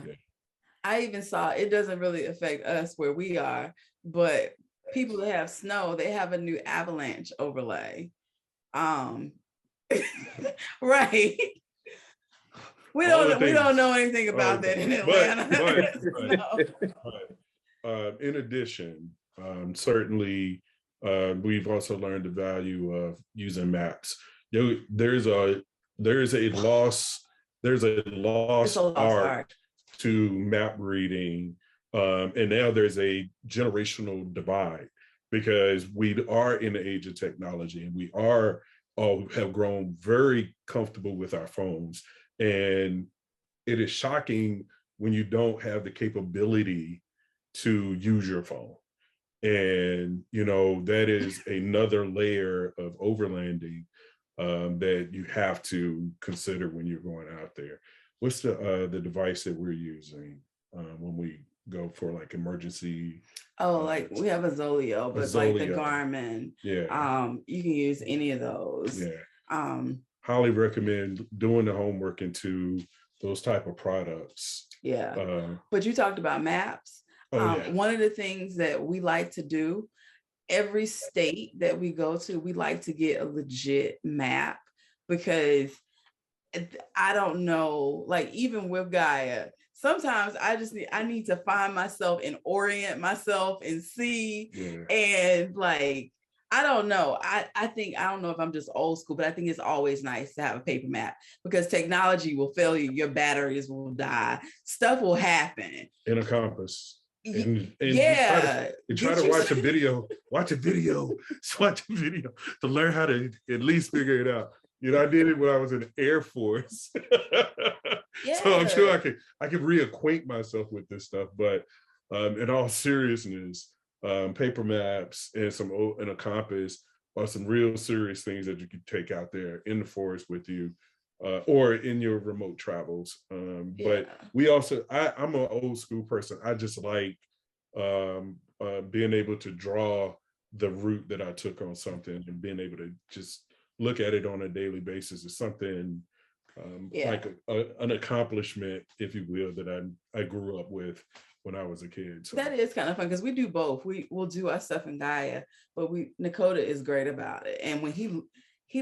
I even saw, it doesn't really affect us where we are, but people that have snow, they have a new avalanche overlay. Right. We don't know anything about that in Atlanta. But in addition, certainly we've also learned the value of using maps. There's a lost art to map reading, and now there's a generational divide because we are in the age of technology and we all have grown very comfortable with our phones. And it is shocking when you don't have the capability to use your phone. And, that is another layer of overlanding that you have to consider when you're going out there. What's the device that we're using when we go for like emergency? Like we have a Zoleo, but like the Garmin. Yeah. You can use any of those. Yeah. Highly recommend doing the homework into those type of products. Yeah. But you talked about maps. One of the things that we like to do, every state that we go to, we like to get a legit map because I don't know, like even with Gaia, sometimes I need to find myself and orient myself and see. And like, I don't know. I don't know if I'm just old school, but I think it's always nice to have a paper map because technology will fail you. Your batteries will die. Stuff will happen. And a compass. And yeah. Try to watch a video to learn how to at least figure it out. I did it when I was in the Air Force. So I'm sure I can reacquaint myself with this stuff. But in all seriousness, paper maps and a compass are some real serious things that you can take out there in the forest with you, or in your remote travels. But we also, I'm an old school person. I just like being able to draw the route that I took on something and being able to just look at it on a daily basis is something like an accomplishment, if you will, that I grew up with when I was a kid. So. That is kind of fun because we do both. We'll do our stuff in Gaia, but Nakota is great about it. And when he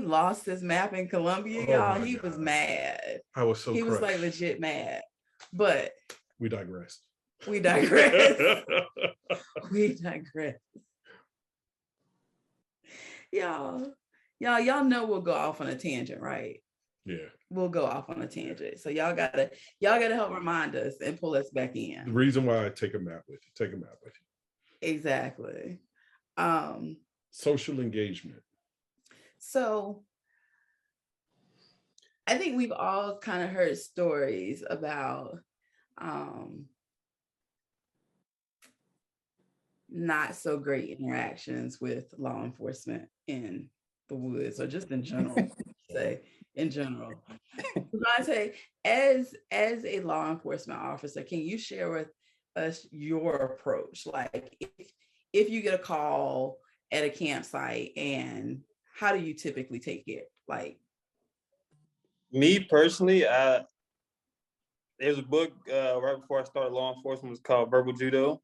lost his map in Colombia, y'all, he was mad. I was so he crushed. was like legit mad. But we digress. We digress. We digress. Y'all know we'll go off on a tangent, right? Yeah. We'll go off on a tangent. So y'all gotta help remind us and pull us back in. The reason why I take a map with you. Exactly. Social engagement. So I think we've all kind of heard stories about not so great interactions with law enforcement in the woods, or just in general. Devonte, as a law enforcement officer, can you share with us your approach? Like if you get a call at a campsite, and how do you typically take it? Like me personally, there's a book right before I started law enforcement, was called Verbal Judo,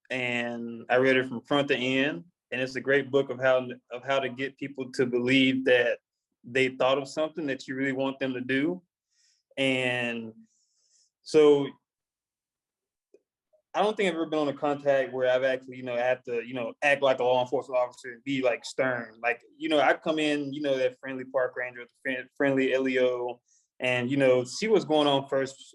and I read it from front to end. And it's a great book of how to get people to believe that they thought of something that you really want them to do. And so I don't think I've ever been on a contact where I've actually, had to, act like a law enforcement officer and be like stern. Like, I come in, that friendly park ranger, friendly LEO, and, see what's going on first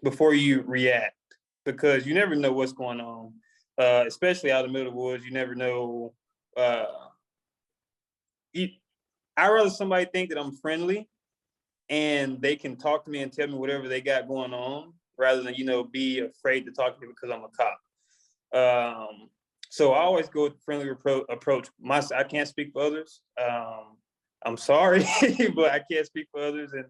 before you react, because you never know what's going on, especially out in the middle of the woods. You never know I rather somebody think that I'm friendly and they can talk to me and tell me whatever they got going on, rather than, be afraid to talk to me because I'm a cop. So I always go with the friendly approach. I can't speak for others. I'm sorry, but I can't speak for others. And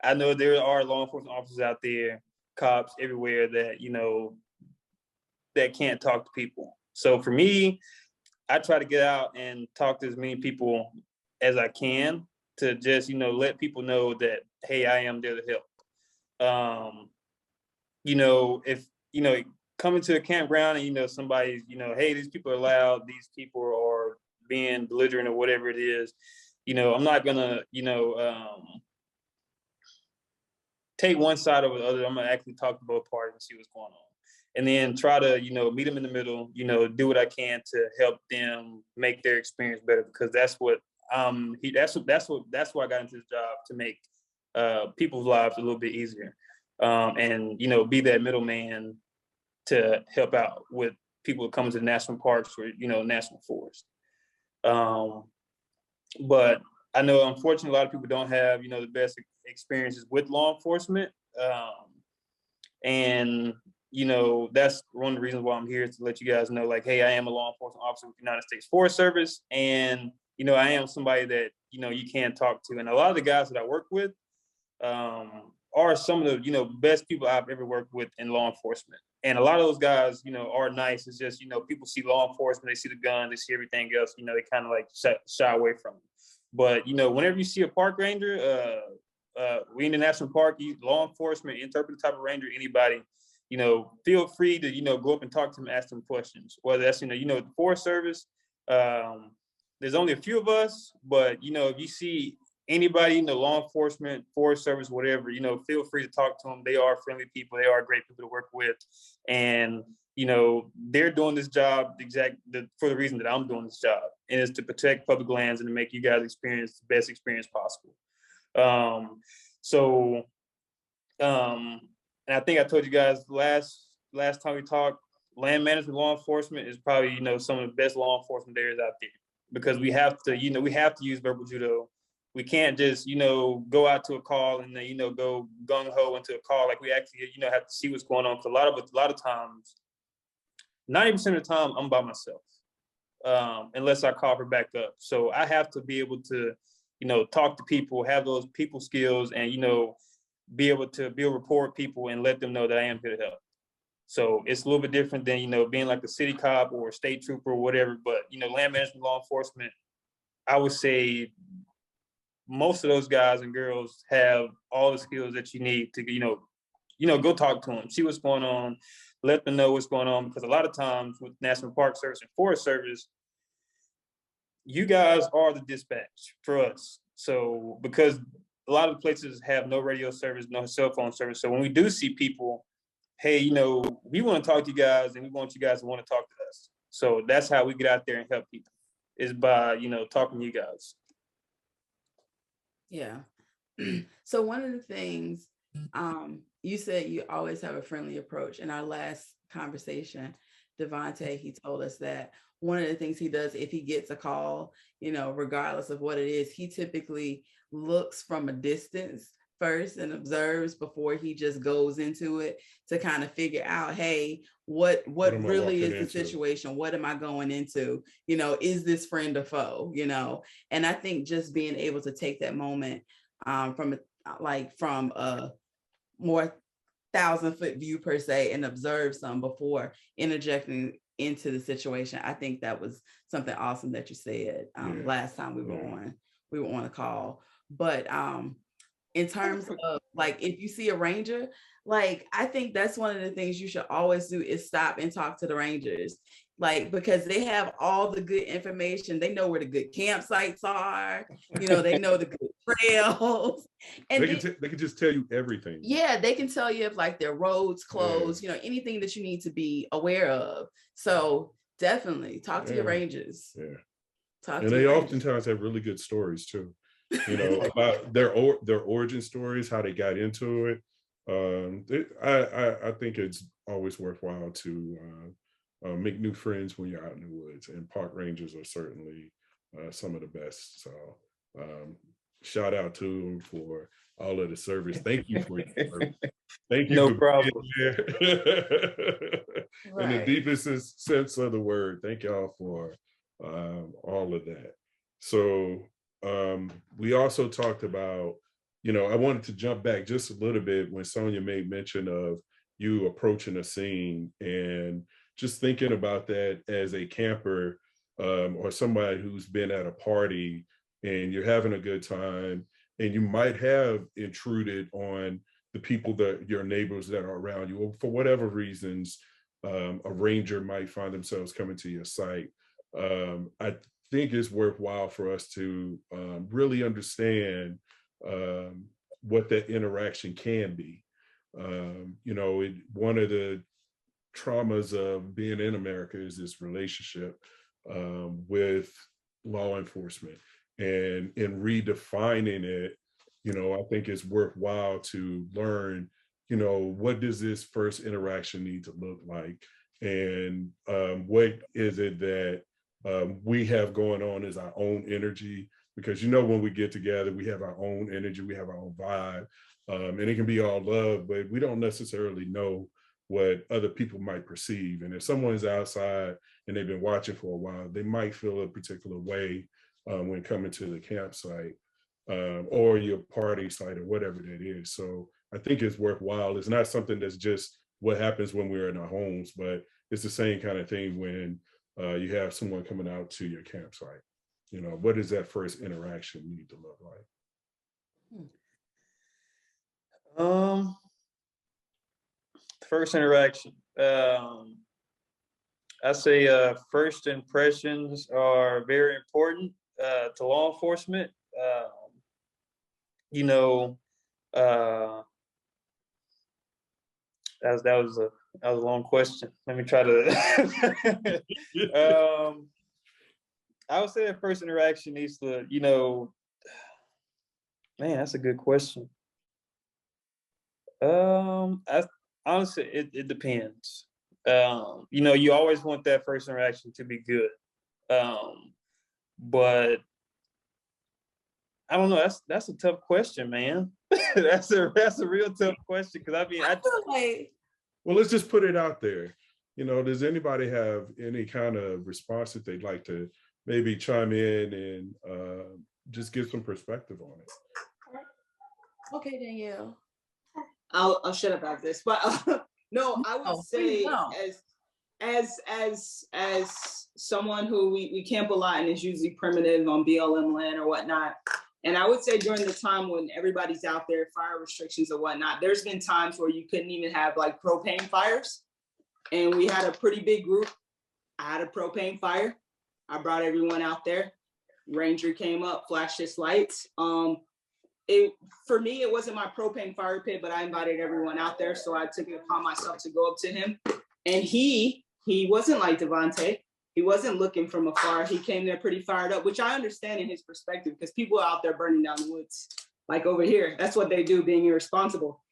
I know there are law enforcement officers out there, cops everywhere that, that can't talk to people. So for me, I try to get out and talk to as many people as I can to just, let people know that, hey, I am there to help. If, coming to a campground and, somebody's, hey, these people are loud, these people are being belligerent or whatever it is, I'm not gonna, take one side over the other. I'm gonna actually talk to both parties and see what's going on. And then try to, meet them in the middle, do what I can to help them make their experience better, because that's what that's why I got into this job, to make people's lives a little bit easier. And be that middleman to help out with people coming to national parks or national forests. But I know, unfortunately, a lot of people don't have the best experiences with law enforcement, and that's one of the reasons why I'm here, to let you guys know, like, hey, I am a law enforcement officer with the United States Forest Service, and I am somebody that you can talk to. And a lot of the guys that I work with are some of the best people I've ever worked with in law enforcement. And a lot of those guys are nice. It's just people see law enforcement, they see the gun, they see everything else, they kind of like shy away from it. But whenever you see a park ranger, we in the national park, law enforcement, interpretive type of ranger, anybody, feel free to go up and talk to them, ask them questions. Whether that's the Forest Service, there's only a few of us, but if you see anybody in the law enforcement, Forest Service, whatever, feel free to talk to them. They are friendly people. They are great people to work with. And, they're doing this job for the reason that I'm doing this job, and it's to protect public lands and to make you guys experience the best experience possible. And I think I told you guys last time we talked, land management law enforcement is probably, some of the best law enforcement there is out there, because we have to use verbal judo. We can't just, go out to a call and then, go gung ho into a call. Like, we actually, have to see what's going on. Because a lot of times, 90% of the time, I'm by myself, unless I call for backup. So I have to be able to, talk to people, have those people skills, and, be able to build rapport with people and let them know that I am here to help. So it's a little bit different than, being like a city cop or a state trooper or whatever. But, land management, law enforcement, I would say most of those guys and girls have all the skills that you need to, go talk to them, see what's going on, let them know what's going on. Because a lot of times with National Park Service and Forest Service, you guys are the dispatch for us. So because a lot of places have no radio service, no cell phone service. So when we do see people, hey, we want to talk to you guys, and we want you guys to want to talk to us. So that's how we get out there and help people, is by, talking to you guys. Yeah. So one of the things, you said you always have a friendly approach. In our last conversation, Devonte, he told us that one of the things he does if he gets a call, regardless of what it is, he typically looks from a distance first and observes before he just goes into it, to kind of figure out, hey, what really is the situation? What am I going into? Is this friend or foe? And I think just being able to take that moment from a more 1,000-foot view per se, and observe some before interjecting into the situation. I think that was something awesome that you said last time we were on a call. But in terms of, like, if you see a ranger, like, I think that's one of the things you should always do, is stop and talk to the rangers, like, because they have all the good information. They know where the good campsites are, they know the good trails, and they can just tell you everything. Yeah, they can tell you if, like, their roads closed, anything that you need to be aware of. So definitely talk to your rangers. And they oftentimes have really good stories too, about their origin stories, how they got into it. I think it's always worthwhile to make new friends when you're out in the woods, and park rangers are certainly some of the best. So shout out to them for all of the service. Thank you for your service. Thank you No for problem. being there. In the deepest sense of the word, thank y'all for all of that. So we also talked about, I wanted to jump back just a little bit when Sonia made mention of you approaching a scene, and just thinking about that as a camper or somebody who's been at a party and you're having a good time, and you might have intruded on the people that your neighbors that are around you, or for whatever reasons, a ranger might find themselves coming to your site. I think it's worthwhile for us to really understand what that interaction can be. One of the traumas of being in America is this relationship with law enforcement, and in redefining it, I think it's worthwhile to learn, what does this first interaction need to look like, and what is it that we have going on as our own energy, because when we get together, we have our own energy, we have our own vibe, and it can be all love, but we don't necessarily know what other people might perceive. And if someone's outside and they've been watching for a while, they might feel a particular way when coming to the campsite or your party site or whatever that is. So I think it's worthwhile. It's not something that's just what happens when we're in our homes, but it's the same kind of thing when you have someone coming out to your campsite. What does that first interaction need to look like? First interaction. I say first impressions are very important to law enforcement. That was a long question. Let me try to. I would say that first interaction needs to, man, that's a good question. Honestly, it depends. You always want that first interaction to be good. But I don't know. That's a tough question, man. that's a real tough question, because I feel like. Well, let's just put it out there. Does anybody have any kind of response that they'd like to maybe chime in and just give some perspective on it? Okay, Danielle. I'll shut up after this, but no, I would say as someone who we camp a lot and is usually primitive on BLM land or whatnot. And I would say during the time when everybody's out there, fire restrictions or whatnot, there's been times where you couldn't even have like propane fires. And we had a pretty big group. I had a propane fire. I brought everyone out there. Ranger came up, flashed his lights. For me, it wasn't my propane fire pit, but I invited everyone out there. So I took it upon myself to go up to him. And he wasn't like Devonte. He wasn't looking from afar. He came there pretty fired up, which I understand in his perspective, because people are out there burning down the woods. Like over here, that's what they do, being irresponsible.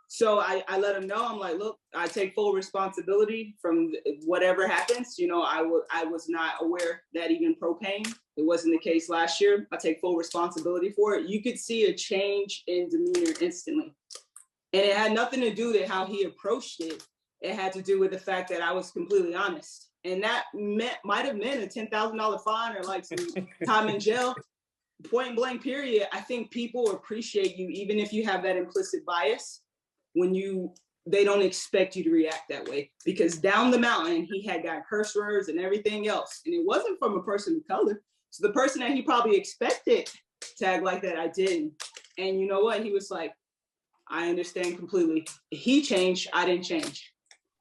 So I let him know, I'm like, look, I take full responsibility from whatever happens. I was not aware that even propane, it wasn't the case last year. I take full responsibility for it. You could see a change in demeanor instantly. And it had nothing to do with how he approached it. It had to do with the fact that I was completely honest. And that might have meant a $10,000 fine or like some time in jail. Point blank period. I think people appreciate you, even if you have that implicit bias, when they don't expect you to react that way. Because down the mountain, he had got curse words and everything else. And it wasn't from a person of color. So the person that he probably expected to act like that, I didn't. And you know what? He was like, I understand completely. He changed, I didn't change.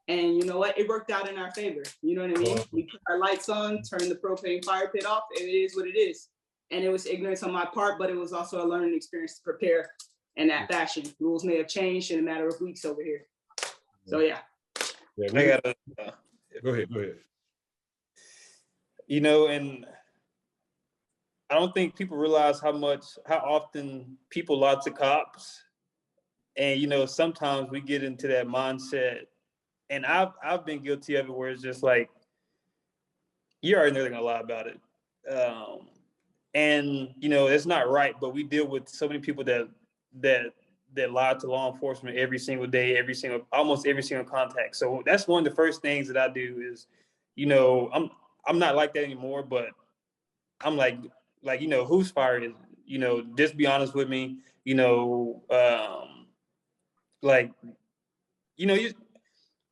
And you know what? It worked out in our favor. You know what I mean? We put our lights on, turned the propane fire pit off. It is what it is. And it was ignorance on my part, but it was also a learning experience to prepare in that fashion. Rules may have changed in a matter of weeks over here. So yeah. Go ahead. And I don't think people realize how often people lie to cops. And, sometimes we get into that mindset and I've been guilty of it where it's just like, you already know they're gonna lie about it. And you know, it's not right, but we deal with so many people that lie to law enforcement every single day, almost every single contact. So that's one of the first things that I do is, you know, I'm not like that anymore, but I'm like, you know, whose fire is it? You know, just be honest with me, you know, like, you know, you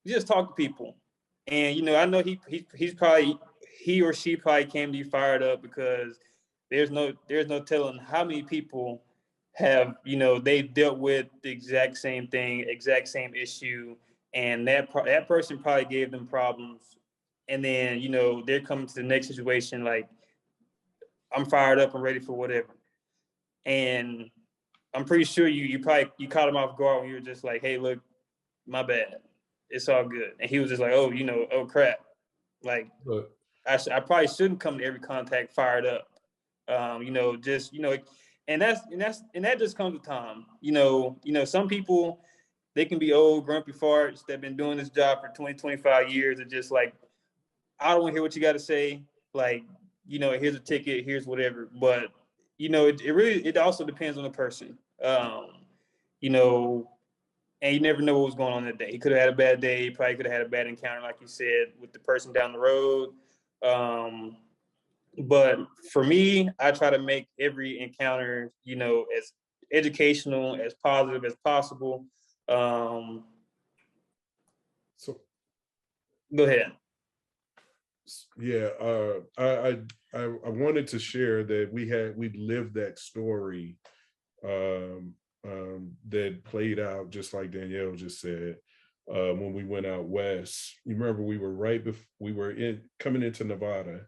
just talk to people. And, you know, I know he's probably, he or she probably came to you fired up because there's no telling how many people have, you know, they've dealt with the exact same thing, exact same issue. And that person probably gave them problems. And then, you know, they're coming to the next situation like, I'm fired up, I'm ready for whatever. And I'm pretty sure you caught him off guard when you were just like, hey, look, my bad. It's all good. And he was just like, oh, you know, oh crap. Like, I probably shouldn't come to every contact fired up. You know, just, you know, and that just comes with time. You know, some people, they can be old, grumpy farts that have been doing this job for 20, 25 years and just like, I don't want to hear what you got to say. Like, you know, here's a ticket, here's whatever. But, you know, it also depends on the person. You know, and you never know what was going on that day. He could have had a bad day. He probably could have had a bad encounter, like you said, with the person down the road. But for me, I try to make every encounter, you know, as educational, as positive as possible. So go ahead. Yeah, I wanted to share that we lived that story that played out just like Danielle just said when we went out west. You remember we were coming into Nevada.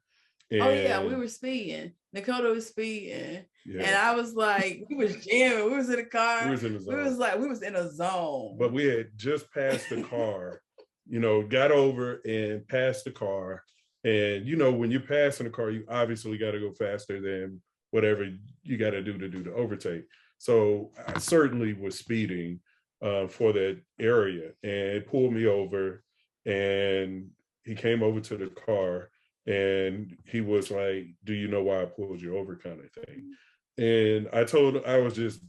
And, oh yeah, we were speeding. Dakota was speeding, yeah. And I was like, we was jamming. We was in the car. We was in the zone. We was in a zone. But we had just passed the car. You know, got over and passed the car. And, you know, when you're passing the car, you obviously got to go faster than whatever you got to do the overtake. So I certainly was speeding for that area, and it pulled me over, and he came over to the car and he was like, do you know why I pulled you over, kind of thing. And I told him, I was just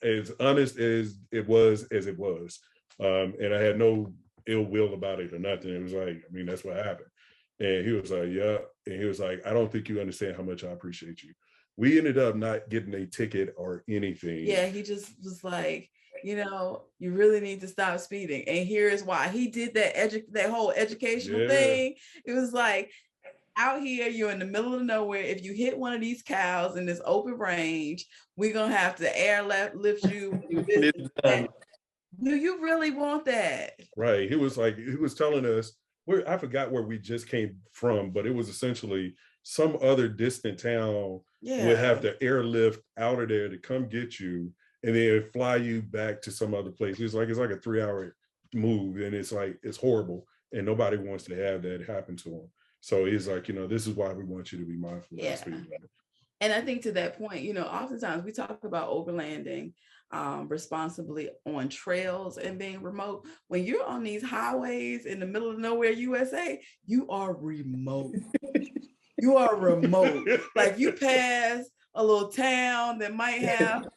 as honest as it was. And I had no ill will about it or nothing. It was like, I mean, that's what happened. And he was like, yeah. And he was like, I don't think you understand how much I appreciate you. We ended up not getting a ticket or anything. Yeah, he just was like, you know, you really need to stop speeding. And here's why. He did that whole educational thing. It was like, out here, you're in the middle of nowhere. If you hit one of these cows in this open range, we're going to have to lift you. Do you really want that? Right. He was telling us, I forgot where we just came from, but it was essentially some other distant town would have to airlift out of there to come get you, and then fly you back to some other place. It's like a 3-hour move, and it's like, it's horrible, and nobody wants to have that happen to them. So he's like, you know, this is why we want you to be mindful. Yeah. And I think to that point, you know, oftentimes we talk about overlanding responsibly on trails and being remote. When you're on these highways in the middle of nowhere, USA, you are remote. You are remote. Like, you pass a little town that might have,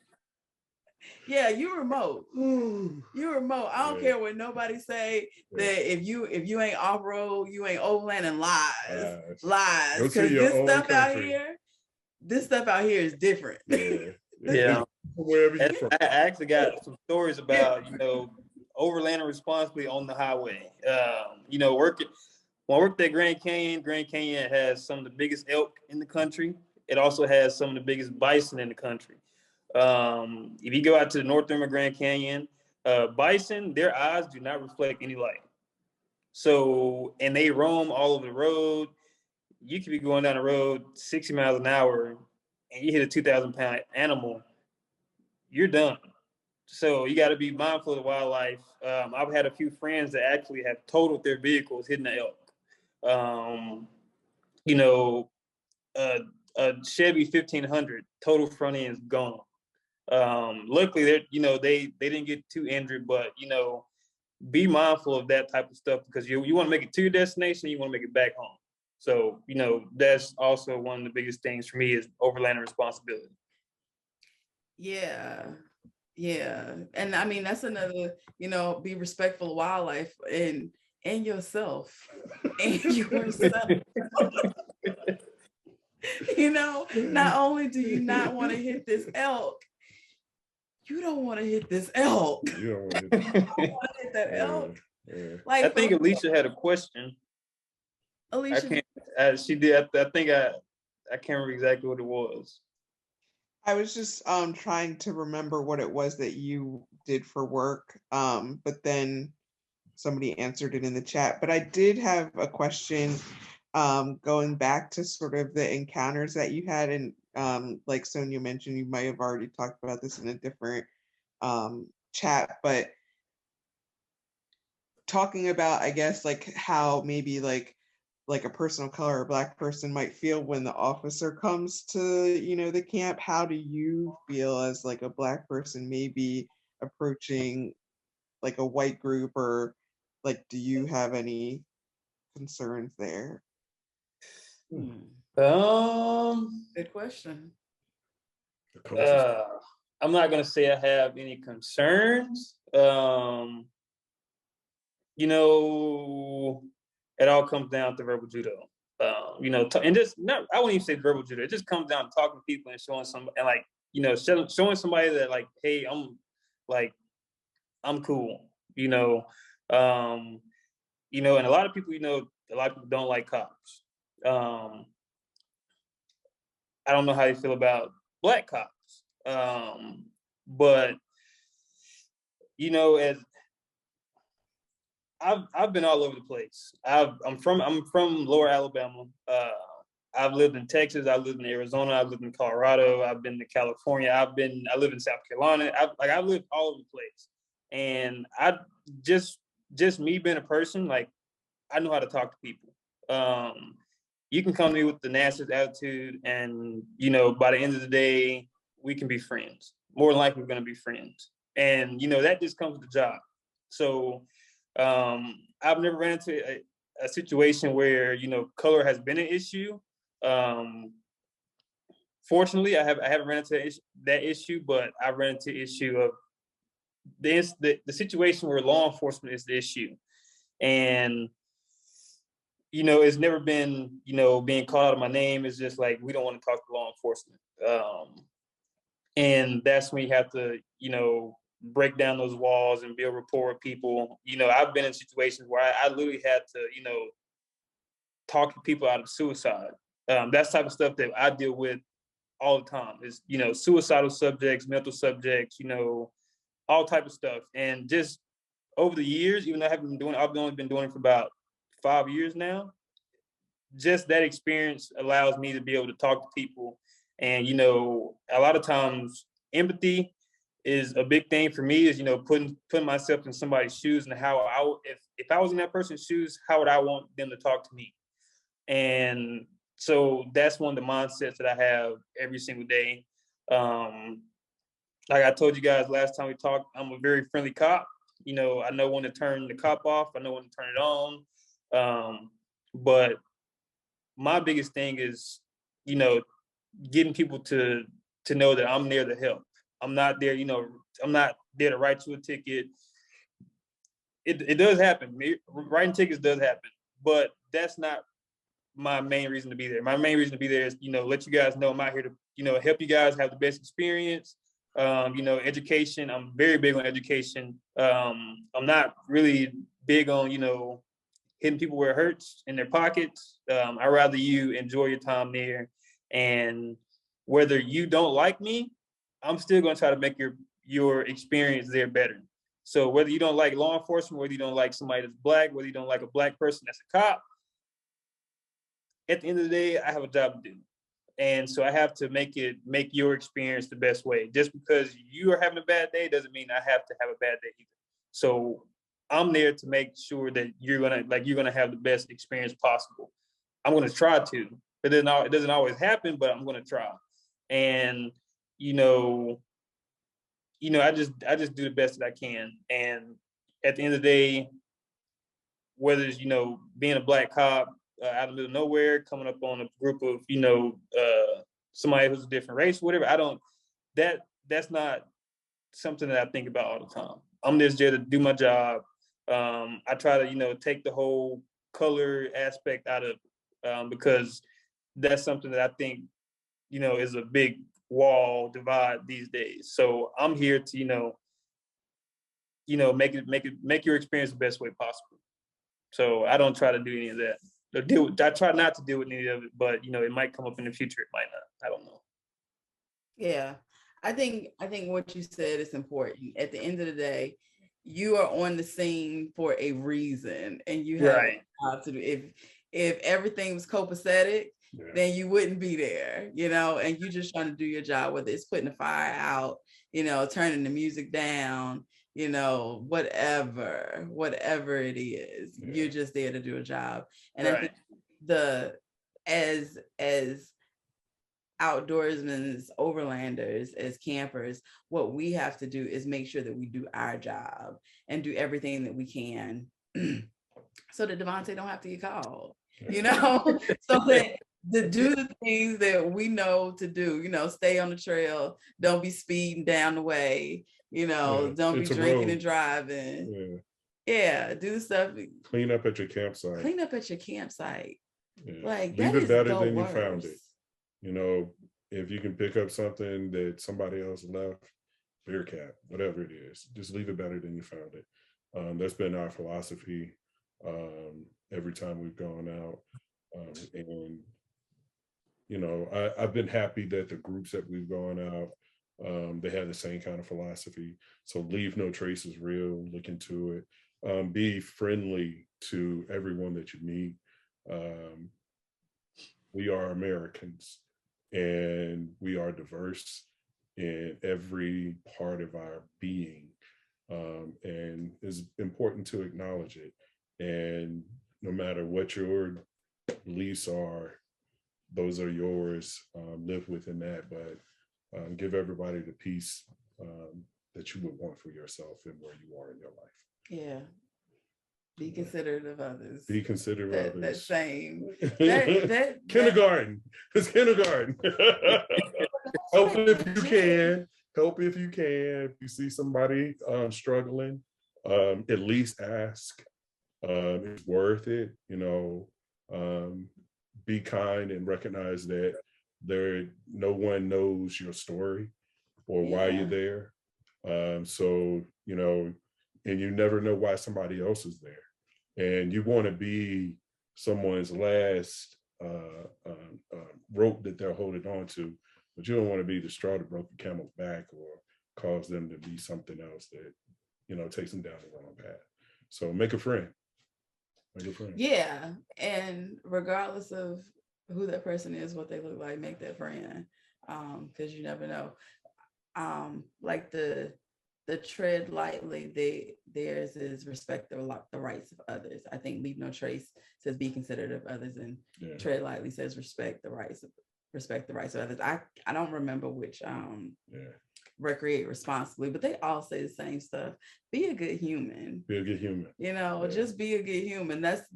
yeah, you're remote. You're remote. I don't care what nobody say, that if you ain't off-road, you ain't overlanding. Lies. Because this stuff out here is different. Yeah. Wherever you're from. I actually got some stories about, you know, overlanding responsibly on the highway. You know, when I worked at Grand Canyon has some of the biggest elk in the country. It also has some of the biggest bison in the country. If you go out to the north rim of Grand Canyon, bison, their eyes do not reflect any light. So, and they roam all over the road. You could be going down the road 60 miles an hour and you hit a 2,000-pound animal, you're done. So you got to be mindful of the wildlife. I've had a few friends that actually have totaled their vehicles hitting the elk. You know, a Chevy 1500 total front end is gone. Luckily, they didn't get too injured, but you know, be mindful of that type of stuff, because you want to make it to your destination, you want to make it back home. So, that's also one of the biggest things for me is overlanding responsibility. Yeah. Yeah. And I mean, that's another, be respectful of wildlife and yourself. And yourself. Not only do you not want to hit this elk, you don't want to hit this elk. You don't want You don't want to hit that elk. Like, I think Alicia had a question. Alicia, she did. I think I can't remember exactly what it was. I was just trying to remember what it was that you did for work, but then somebody answered it in the chat. But I did have a question going back to sort of the encounters that you had, and like Sonia mentioned, you might have already talked about this in a different chat, but talking about, I guess, like how maybe like a person of color or Black person might feel when the officer comes to, the camp. How do you feel as like a Black person maybe approaching like a white group, or like, do you have any concerns there? Good question. I'm not gonna say I have any concerns. It all comes down to verbal judo. And just not, I wouldn't even say verbal judo. It just comes down to talking to people and showing showing somebody that like, hey, I'm cool. And a lot of people, don't like cops. I don't know how you feel about Black cops. But as I've been all over the place. I'm from Lower Alabama. I've lived in Texas. I've lived in Arizona. I've lived in Colorado. I've been to California. I live in South Carolina. I've lived all over the place. And I just me being a person, like, I know how to talk to people. You can come to me with the nastiest attitude, and by the end of the day, we can be friends. More than likely, we're going to be friends. And that just comes with the job. So I've never ran into a situation where color has been an issue. Fortunately, I haven't ran into that issue, but I ran into the issue of the situation where law enforcement is the issue, and it's never been being called out of my name. It's just like, we don't want to talk to law enforcement, and that's when you have to break down those walls and build rapport with people. I've been in situations where I literally had to talk to people out of suicide. That's the type of stuff that I deal with all the time. Is suicidal subjects, mental subjects, all type of stuff. And just over the years, even though I've only been doing it for about 5 years now, just that experience allows me to be able to talk to people. And a lot of times empathy is a big thing for me, is putting myself in somebody's shoes, and how if I was in that person's shoes, how would I want them to talk to me? And so that's one of the mindsets that I have every single day. Like I told you guys last time we talked, I'm a very friendly cop. I know when to turn the cop off. I know when to turn it on. But my biggest thing is, getting people to know that I'm there to help. I'm not there, I'm not there to write you a ticket. It does happen. Writing tickets does happen, but that's not my main reason to be there. My main reason to be there is, let you guys know I'm out here to, help you guys have the best experience. Education. I'm very big on education. I'm not really big on, hitting people where it hurts in their pockets. I'd rather you enjoy your time there. And whether you don't like me, I'm still going to try to make your experience there better. So whether you don't like law enforcement, whether you don't like somebody that's Black, whether you don't like a Black person that's a cop, at the end of the day, I have a job to do. And so I have to make your experience the best way. Just because you are having a bad day doesn't mean I have to have a bad day either. So I'm there to make sure that you're gonna have the best experience possible. I'm gonna try to. It doesn't always happen, but I'm gonna try. And I just do the best that I can. And at the end of the day, whether it's, you know, being a black cop out of the middle of nowhere, coming up on a group of, you know, somebody who's a different race, whatever, that's not something that I think about all the time. I'm just there to do my job. I try to, you know, take the whole color aspect out of because that's something that I think, you know, is a big wall divide these days. So I'm here to, you know, make your experience the best way possible. So I don't try to do any of that. I try not to deal with any of it, but you know, it might come up in the future. It might not. I don't know. Yeah, I think what you said is important. At the end of the day, you are on the scene for a reason, and you have a job to do. If everything was copacetic, then you wouldn't be there, you know, and you're just trying to do your job, whether it's putting the fire out, you know, turning the music down, you know, whatever it is, you're just there to do a job. And I think as outdoorsmen, as overlanders, as campers, what we have to do is make sure that we do our job and do everything that we can so that Devonte don't have to get called, you know, so that to do the things that we know to do, you know, stay on the trail, don't be speeding down the way, you know, don't be drinking and driving. Do the stuff. Clean up at your campsite. Like, leave it better than you found it. You know, if you can pick up something that somebody else left, beer cap, whatever it is, just leave it better than you found it. That's been our philosophy every time we've gone out. And, you know, I've been happy that the groups that we've gone out, they have the same kind of philosophy. So leave no traces real, look into it. Be friendly to everyone that you meet. We are Americans and we are diverse in every part of our being. And it's important to acknowledge it. And no matter what your beliefs are, those are yours. Live within that, but give everybody the peace that you would want for yourself and where you are in your life. Yeah. Be considerate of others. Be considerate of others. That same. That kindergarten. It's kindergarten. Help if you can. Help if you can. If you see somebody struggling, at least ask. It's worth it. You know, be kind and recognize that no one knows your story or why you're there. So, you know, and you never know why somebody else is there. And you want to be someone's last rope that they're holding on to, but you don't want to be the straw that broke the camel's back or cause them to be something else that, you know, takes them down the wrong path. So make a friend. Make a friend. Yeah. And regardless of who that person is, what they look like, make that friend. Because you never know. Like the tread lightly, theirs is respect the rights of others. I think leave no trace says be considerate of others, and tread lightly says respect the rights of others. I don't remember which recreate responsibly, but they all say the same stuff. Be a good human. Be a good human. You know, just be a good human. That's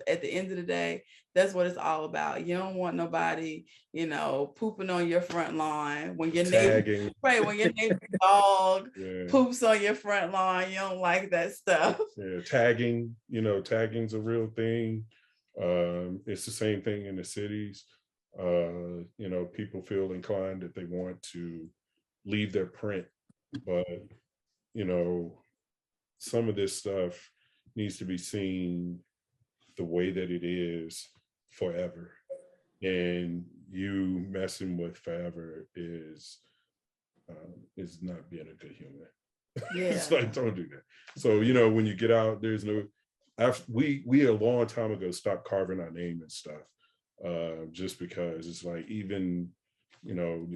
at the end of the day, that's what it's all about. You don't want nobody, you know, pooping on your front lawn when your neighbor, when your neighbor's dog poops on your front lawn. You don't like that stuff. Yeah, tagging, you know, tagging's a real thing. It's the same thing in the cities. You know, people feel inclined that they want to leave their print, but you know, some of this stuff needs to be seen the way that it is forever, and you messing with forever is not being a good human. It's like, don't do that. So, you know, when you get out, there's no, we a long time ago stopped carving our name and stuff, just because it's like, even, you know,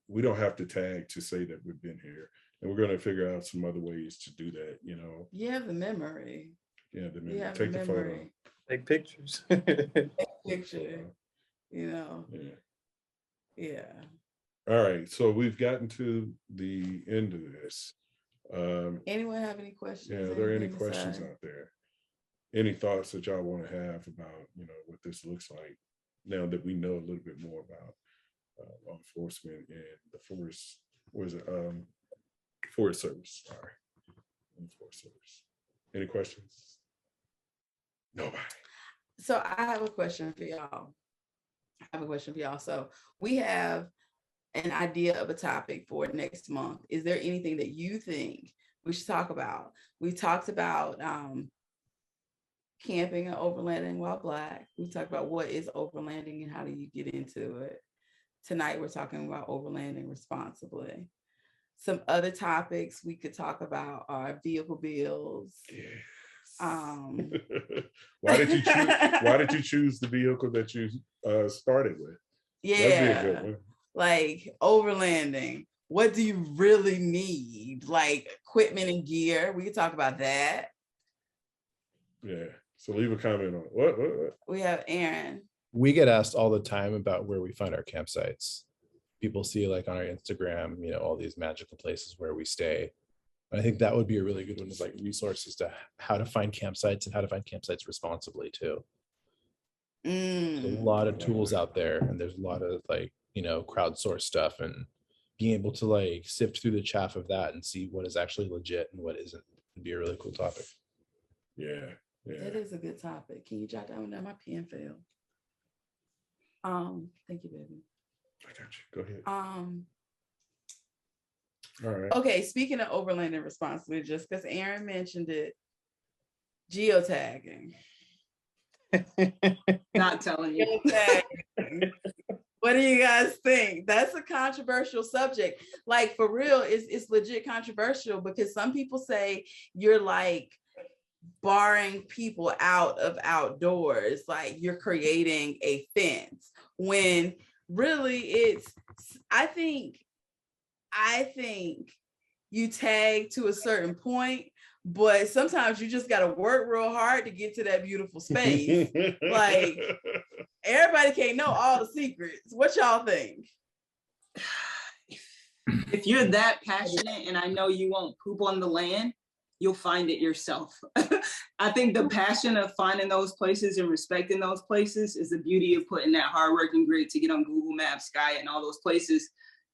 we don't have to tag to say that we've been here, and we're going to figure out some other ways to do that. You know, you have the memory. Yeah, the memory. Take the photo. Take pictures. Take picture. You know. Yeah. All right, so we've gotten to the end of this. Anyone have any questions? Yeah, are there any Anything to questions say? out there? Any thoughts that y'all want to have about, what this looks like now that we know a little bit more about law enforcement and the forest, Forest Service, sorry. Forest Service. Any questions? Nobody. So I have a question for y'all. So we have an idea of a topic for next month. Is there anything that you think we should talk about? We talked about camping and overlanding while Black. We talked about what is overlanding and how do you get into it. Tonight we're talking about overlanding responsibly. Some other topics we could talk about are vehicle bills. Yes. Why did you choose the vehicle that you started with? Yeah. That'd be a good one. Like overlanding. What do you really need? Like equipment and gear. We could talk about that. Yeah. So leave a comment on what? We have Aaron. We get asked all the time about where we find our campsites. People see like on our Instagram, all these magical places where we stay. I think that would be a really good one, is like resources to how to find campsites and how to find campsites responsibly too. There's a lot of tools out there, and there's a lot of like, crowdsourced stuff, and being able to like sift through the chaff of that and see what is actually legit and what isn't would be a really cool topic. Yeah. That is a good topic. Can you jot down my pen failed? Thank you, baby. I got you. Go ahead. All right. Okay, speaking of overlanding responsibly, just because Aaron mentioned it, geotagging. Not telling you. Geotagging. What do you guys think? That's a controversial subject. Like, for real, it's legit controversial, because some people say you're like barring people out of outdoors, like you're creating a fence, when really I think you tag to a certain point, but sometimes you just got to work real hard to get to that beautiful space. Like, everybody can't know all the secrets. What y'all think? If you're that passionate, and I know you won't poop on the land, you'll find it yourself. I think the passion of finding those places and respecting those places is the beauty of putting that hard work and grit to get on Google Maps, Sky, and all those places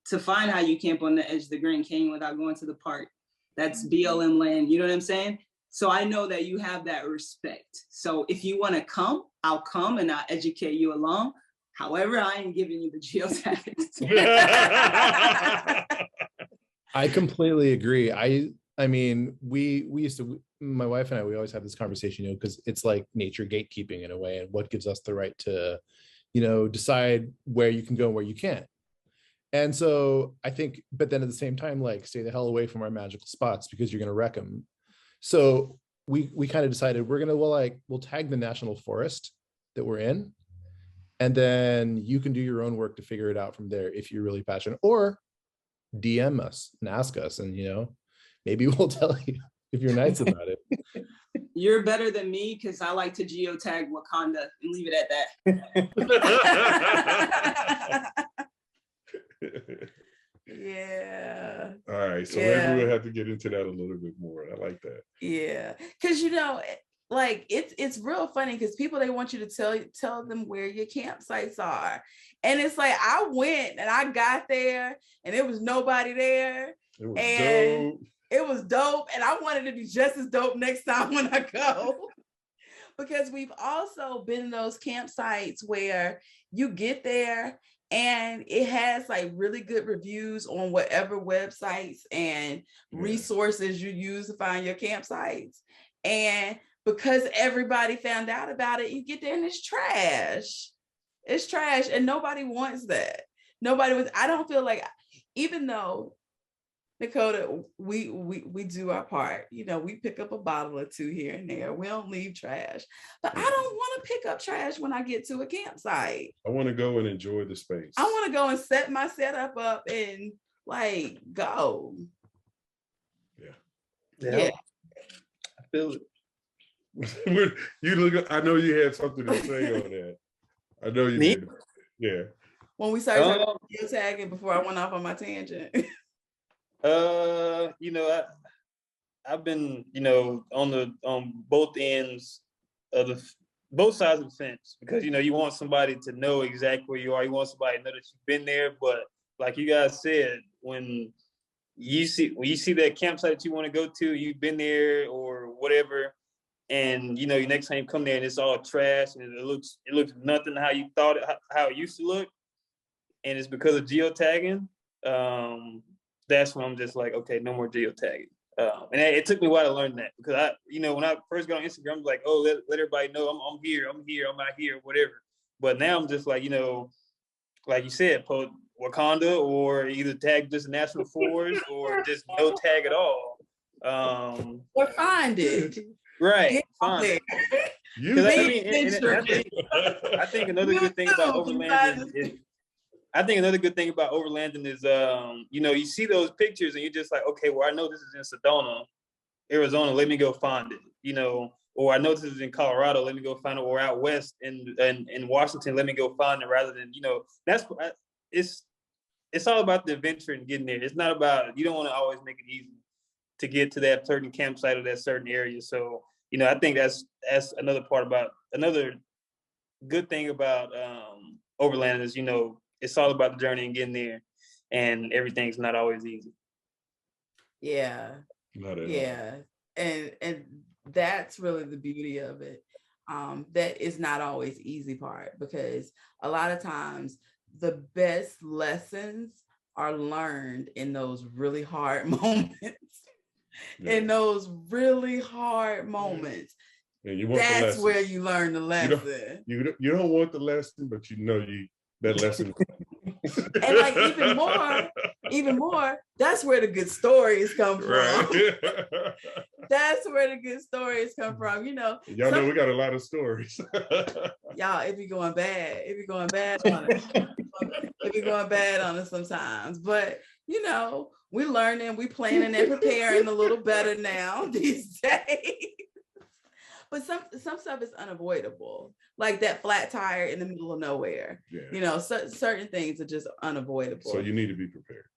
to find how you camp on the edge of the Grand Canyon without going to the park. That's BLM land, you know what I'm saying? So I know that you have that respect. So if you want to come, I'll come and I'll educate you along. However, I ain't giving you the geotags. I completely agree. I mean, we used to, my wife and I, we always have this conversation, because it's like nature gatekeeping in a way, and what gives us the right to, decide where you can go and where you can't. And so I think, but then at the same time, like, stay the hell away from our magical spots, because you're going to wreck them. So we kind of decided we're going to, we'll tag the national forest that we're in, and then you can do your own work to figure it out from there if you're really passionate, or DM us and ask us, and maybe we'll tell you if you're nice about it. You're better than me, because I like to geotag Wakanda and leave it at that. Yeah. All right. So maybe we'll have to get into that a little bit more. I like that. Yeah. Because, like, it's real funny, because people, they want you to tell them where your campsites are. And it's like, I went and I got there and there was nobody there. It was dope. It was dope. And I wanted to be just as dope next time when I go. Because we've also been in those campsites where you get there and it has like really good reviews on whatever websites and resources you use to find your campsites. And because everybody found out about it, you get there and it's trash. It's trash. And nobody wants that. I don't feel like, even though, Dakota, we do our part. We pick up a bottle or two here and there. We don't leave trash. But I don't want to pick up trash when I get to a campsite. I want to go and enjoy the space. I want to go and set my setup up and like go. Yeah. I feel it. You look. I know you had something to say on that. I know you did. Yeah. When we started talking about geotagging, before I went off on my tangent. I've been, on both ends of both sides of the fence, because you want somebody to know exactly where you are. You want somebody to know that you've been there. But like you guys said, when you see that campsite that you want to go to, you've been there or whatever, and your next time you come there and it's all trash and it looks nothing how you thought it, how it used to look, and it's because of geotagging. That's when I'm just like, okay, no more geotagging. And it took me a while to learn that, because when I first got on Instagram, I was like, oh, let everybody know I'm here, I'm out here, whatever. But now I'm just like, like you said, post Wakanda, or either tag just national forest or just no tag at all. Or find it. Right. Find it. I think another good thing about overlanding is you see those pictures and you're just like, okay, well, I know this is in Sedona, Arizona. Let me go find it, or I know this is in Colorado. Let me go find it. Or out west in Washington, let me go find it. Rather than, it's all about the adventure and getting there. It's not about, you don't want to always make it easy to get to that certain campsite or that certain area. So, I think that's another good thing about overlanding is, it's all about the journey and getting there, and everything's not always easy. Yeah. Not at all. And that's really the beauty of it. That is not always easy part, because a lot of times the best lessons are learned in those really hard moments. In those really hard moments. And that's where you learn the lesson. You don't want the lesson, but that lesson. And like even more, that's where the good stories come from. Right. That's where the good stories come from. Y'all know we got a lot of stories. Y'all, it be going bad. It be going bad on us. It be going bad on us sometimes. But we learning, we planning and preparing a little better now these days. But some stuff is unavoidable, like that flat tire in the middle of nowhere. Yeah. Certain things are just unavoidable. So you need to be prepared.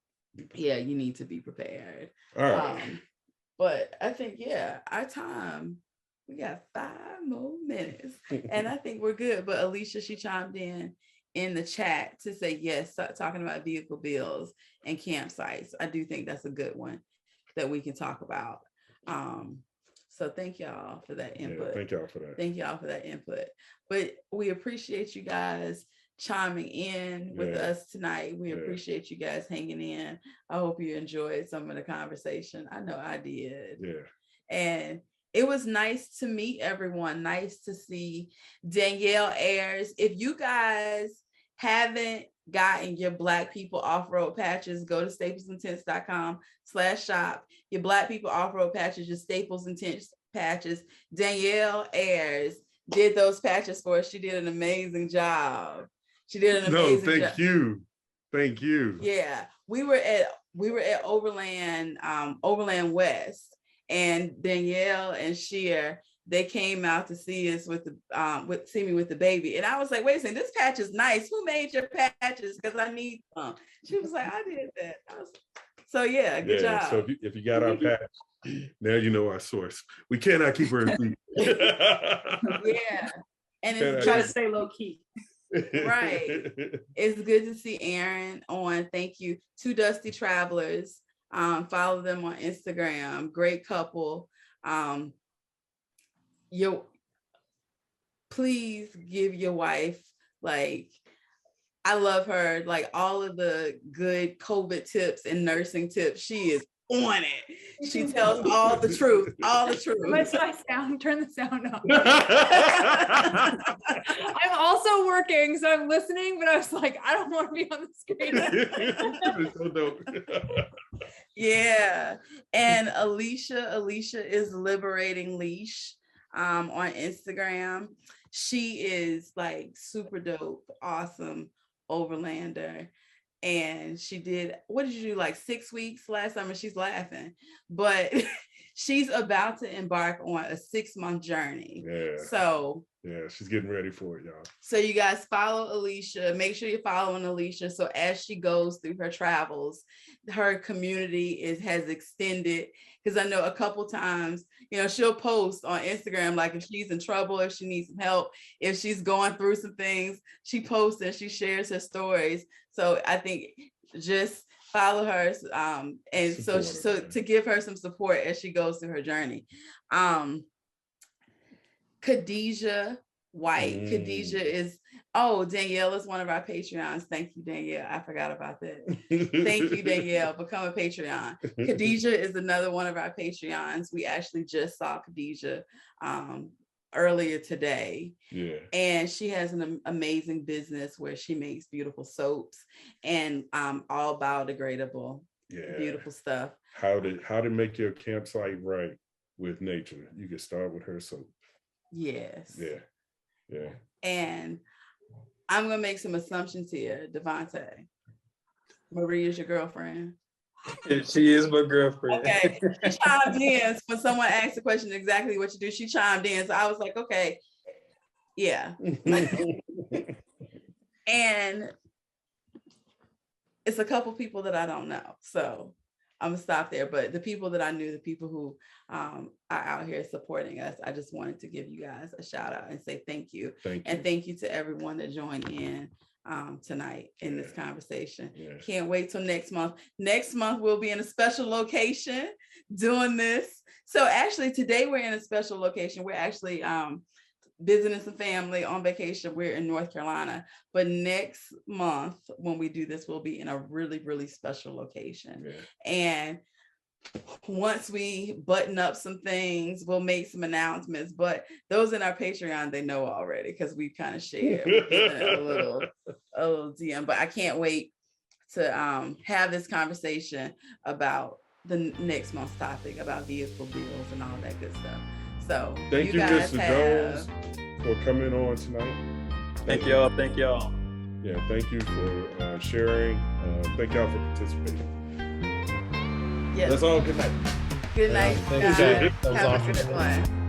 Yeah, you need to be prepared. All right. But I think, our time, we got 5 more minutes, and I think we're good. But Alicia, she chimed in the chat to say, yes, talking about vehicle bills and campsites. I do think that's a good one that we can talk about. So thank y'all for that input. Thank y'all for that. Thank y'all for that input. But we appreciate you guys chiming in with us tonight. We appreciate you guys hanging in. I hope you enjoyed some of the conversation. I know I did. Yeah. And it was nice to meet everyone. Nice to see Danielle Ayers. If you guys haven't gotten your Black People Off-Road patches, go to staplesandtents.com/shop. Your Black People Off-Road patches, your Staples and Tents patches. Danielle Ayers did those patches for us. She did an amazing job. Thank you. Yeah, we were at Overland West, and Danielle and Sheer, they came out to see us see me with the baby. And I was like, wait a second, this patch is nice. Who made your patches? Because I need some. She was like, I did that. Good job. So if you got our patch, now you know our source. We cannot keep her in. Yeah. And it's try to stay low key. Right. It's good to see Aaron on. Thank you. Two Dusty Travelers. Follow them on Instagram. Great couple. Please give your wife, I love her, all of the good COVID tips and nursing tips. She is on it. She tells all the truth. What's my sound? Turn the sound on. I'm also working, so I'm listening, but I was like, I don't want to be on the screen. Yeah. And Alicia is Liberating Leash on Instagram. She is super dope, awesome overlander. And she did, what did you do, 6 weeks last summer? She's laughing, but she's about to embark on a 6-month journey. Yeah. So Yeah, she's getting ready for it, y'all. So you guys follow Alicia. Make sure you're following Alicia. So as she goes through her travels, her community has extended. Because I know a couple times, you know, she'll post on Instagram, like if she's in trouble, if she needs some help, if she's going through some things, she posts and she shares her stories. So I think just follow her, and so to give her some support as she goes through her journey. Khadijah White. Khadijah is, Danielle is one of our Patreons. Thank you, Danielle. I forgot about that. Thank you, Danielle. Become a Patreon. Khadijah is another one of our Patreons. We actually just saw Khadijah earlier today. Yeah. And she has an amazing business where she makes beautiful soaps and all biodegradable, beautiful stuff. How to make your campsite right with nature. You can start with her soap. Yes. Yeah. And I'm gonna make some assumptions here, Devonte. Marie is your girlfriend. She is my girlfriend. Okay. She chimed in when someone asked the question exactly what you do. She chimed in, so I was like, okay, yeah. And it's a couple people that I don't know, so I'm gonna stop there. But the people that I knew, the people who are out here supporting us, I just wanted to give you guys a shout out and say thank you. And thank you to everyone that joined in tonight in this conversation. Can't wait till next month. Next month we'll be in a special location doing this. So actually today we're in a special location. We're actually visiting some family on vacation. We're in North Carolina, but next month when we do this, we'll be in a really, really special location. And once we button up some things, we'll make some announcements, but those in our Patreon, they know already because we've kind of shared a little DM. But I can't wait to have this conversation about the next month's topic, about vehicle bills and all that good stuff. So thank you, Mr. Jones, for coming on tonight. Thank y'all. Thank y'all. Yeah, thank you for sharing. Thank y'all for participating. Yes. That's all. Good night. Good night. Thank you, guys. That was Have awesome. a good one.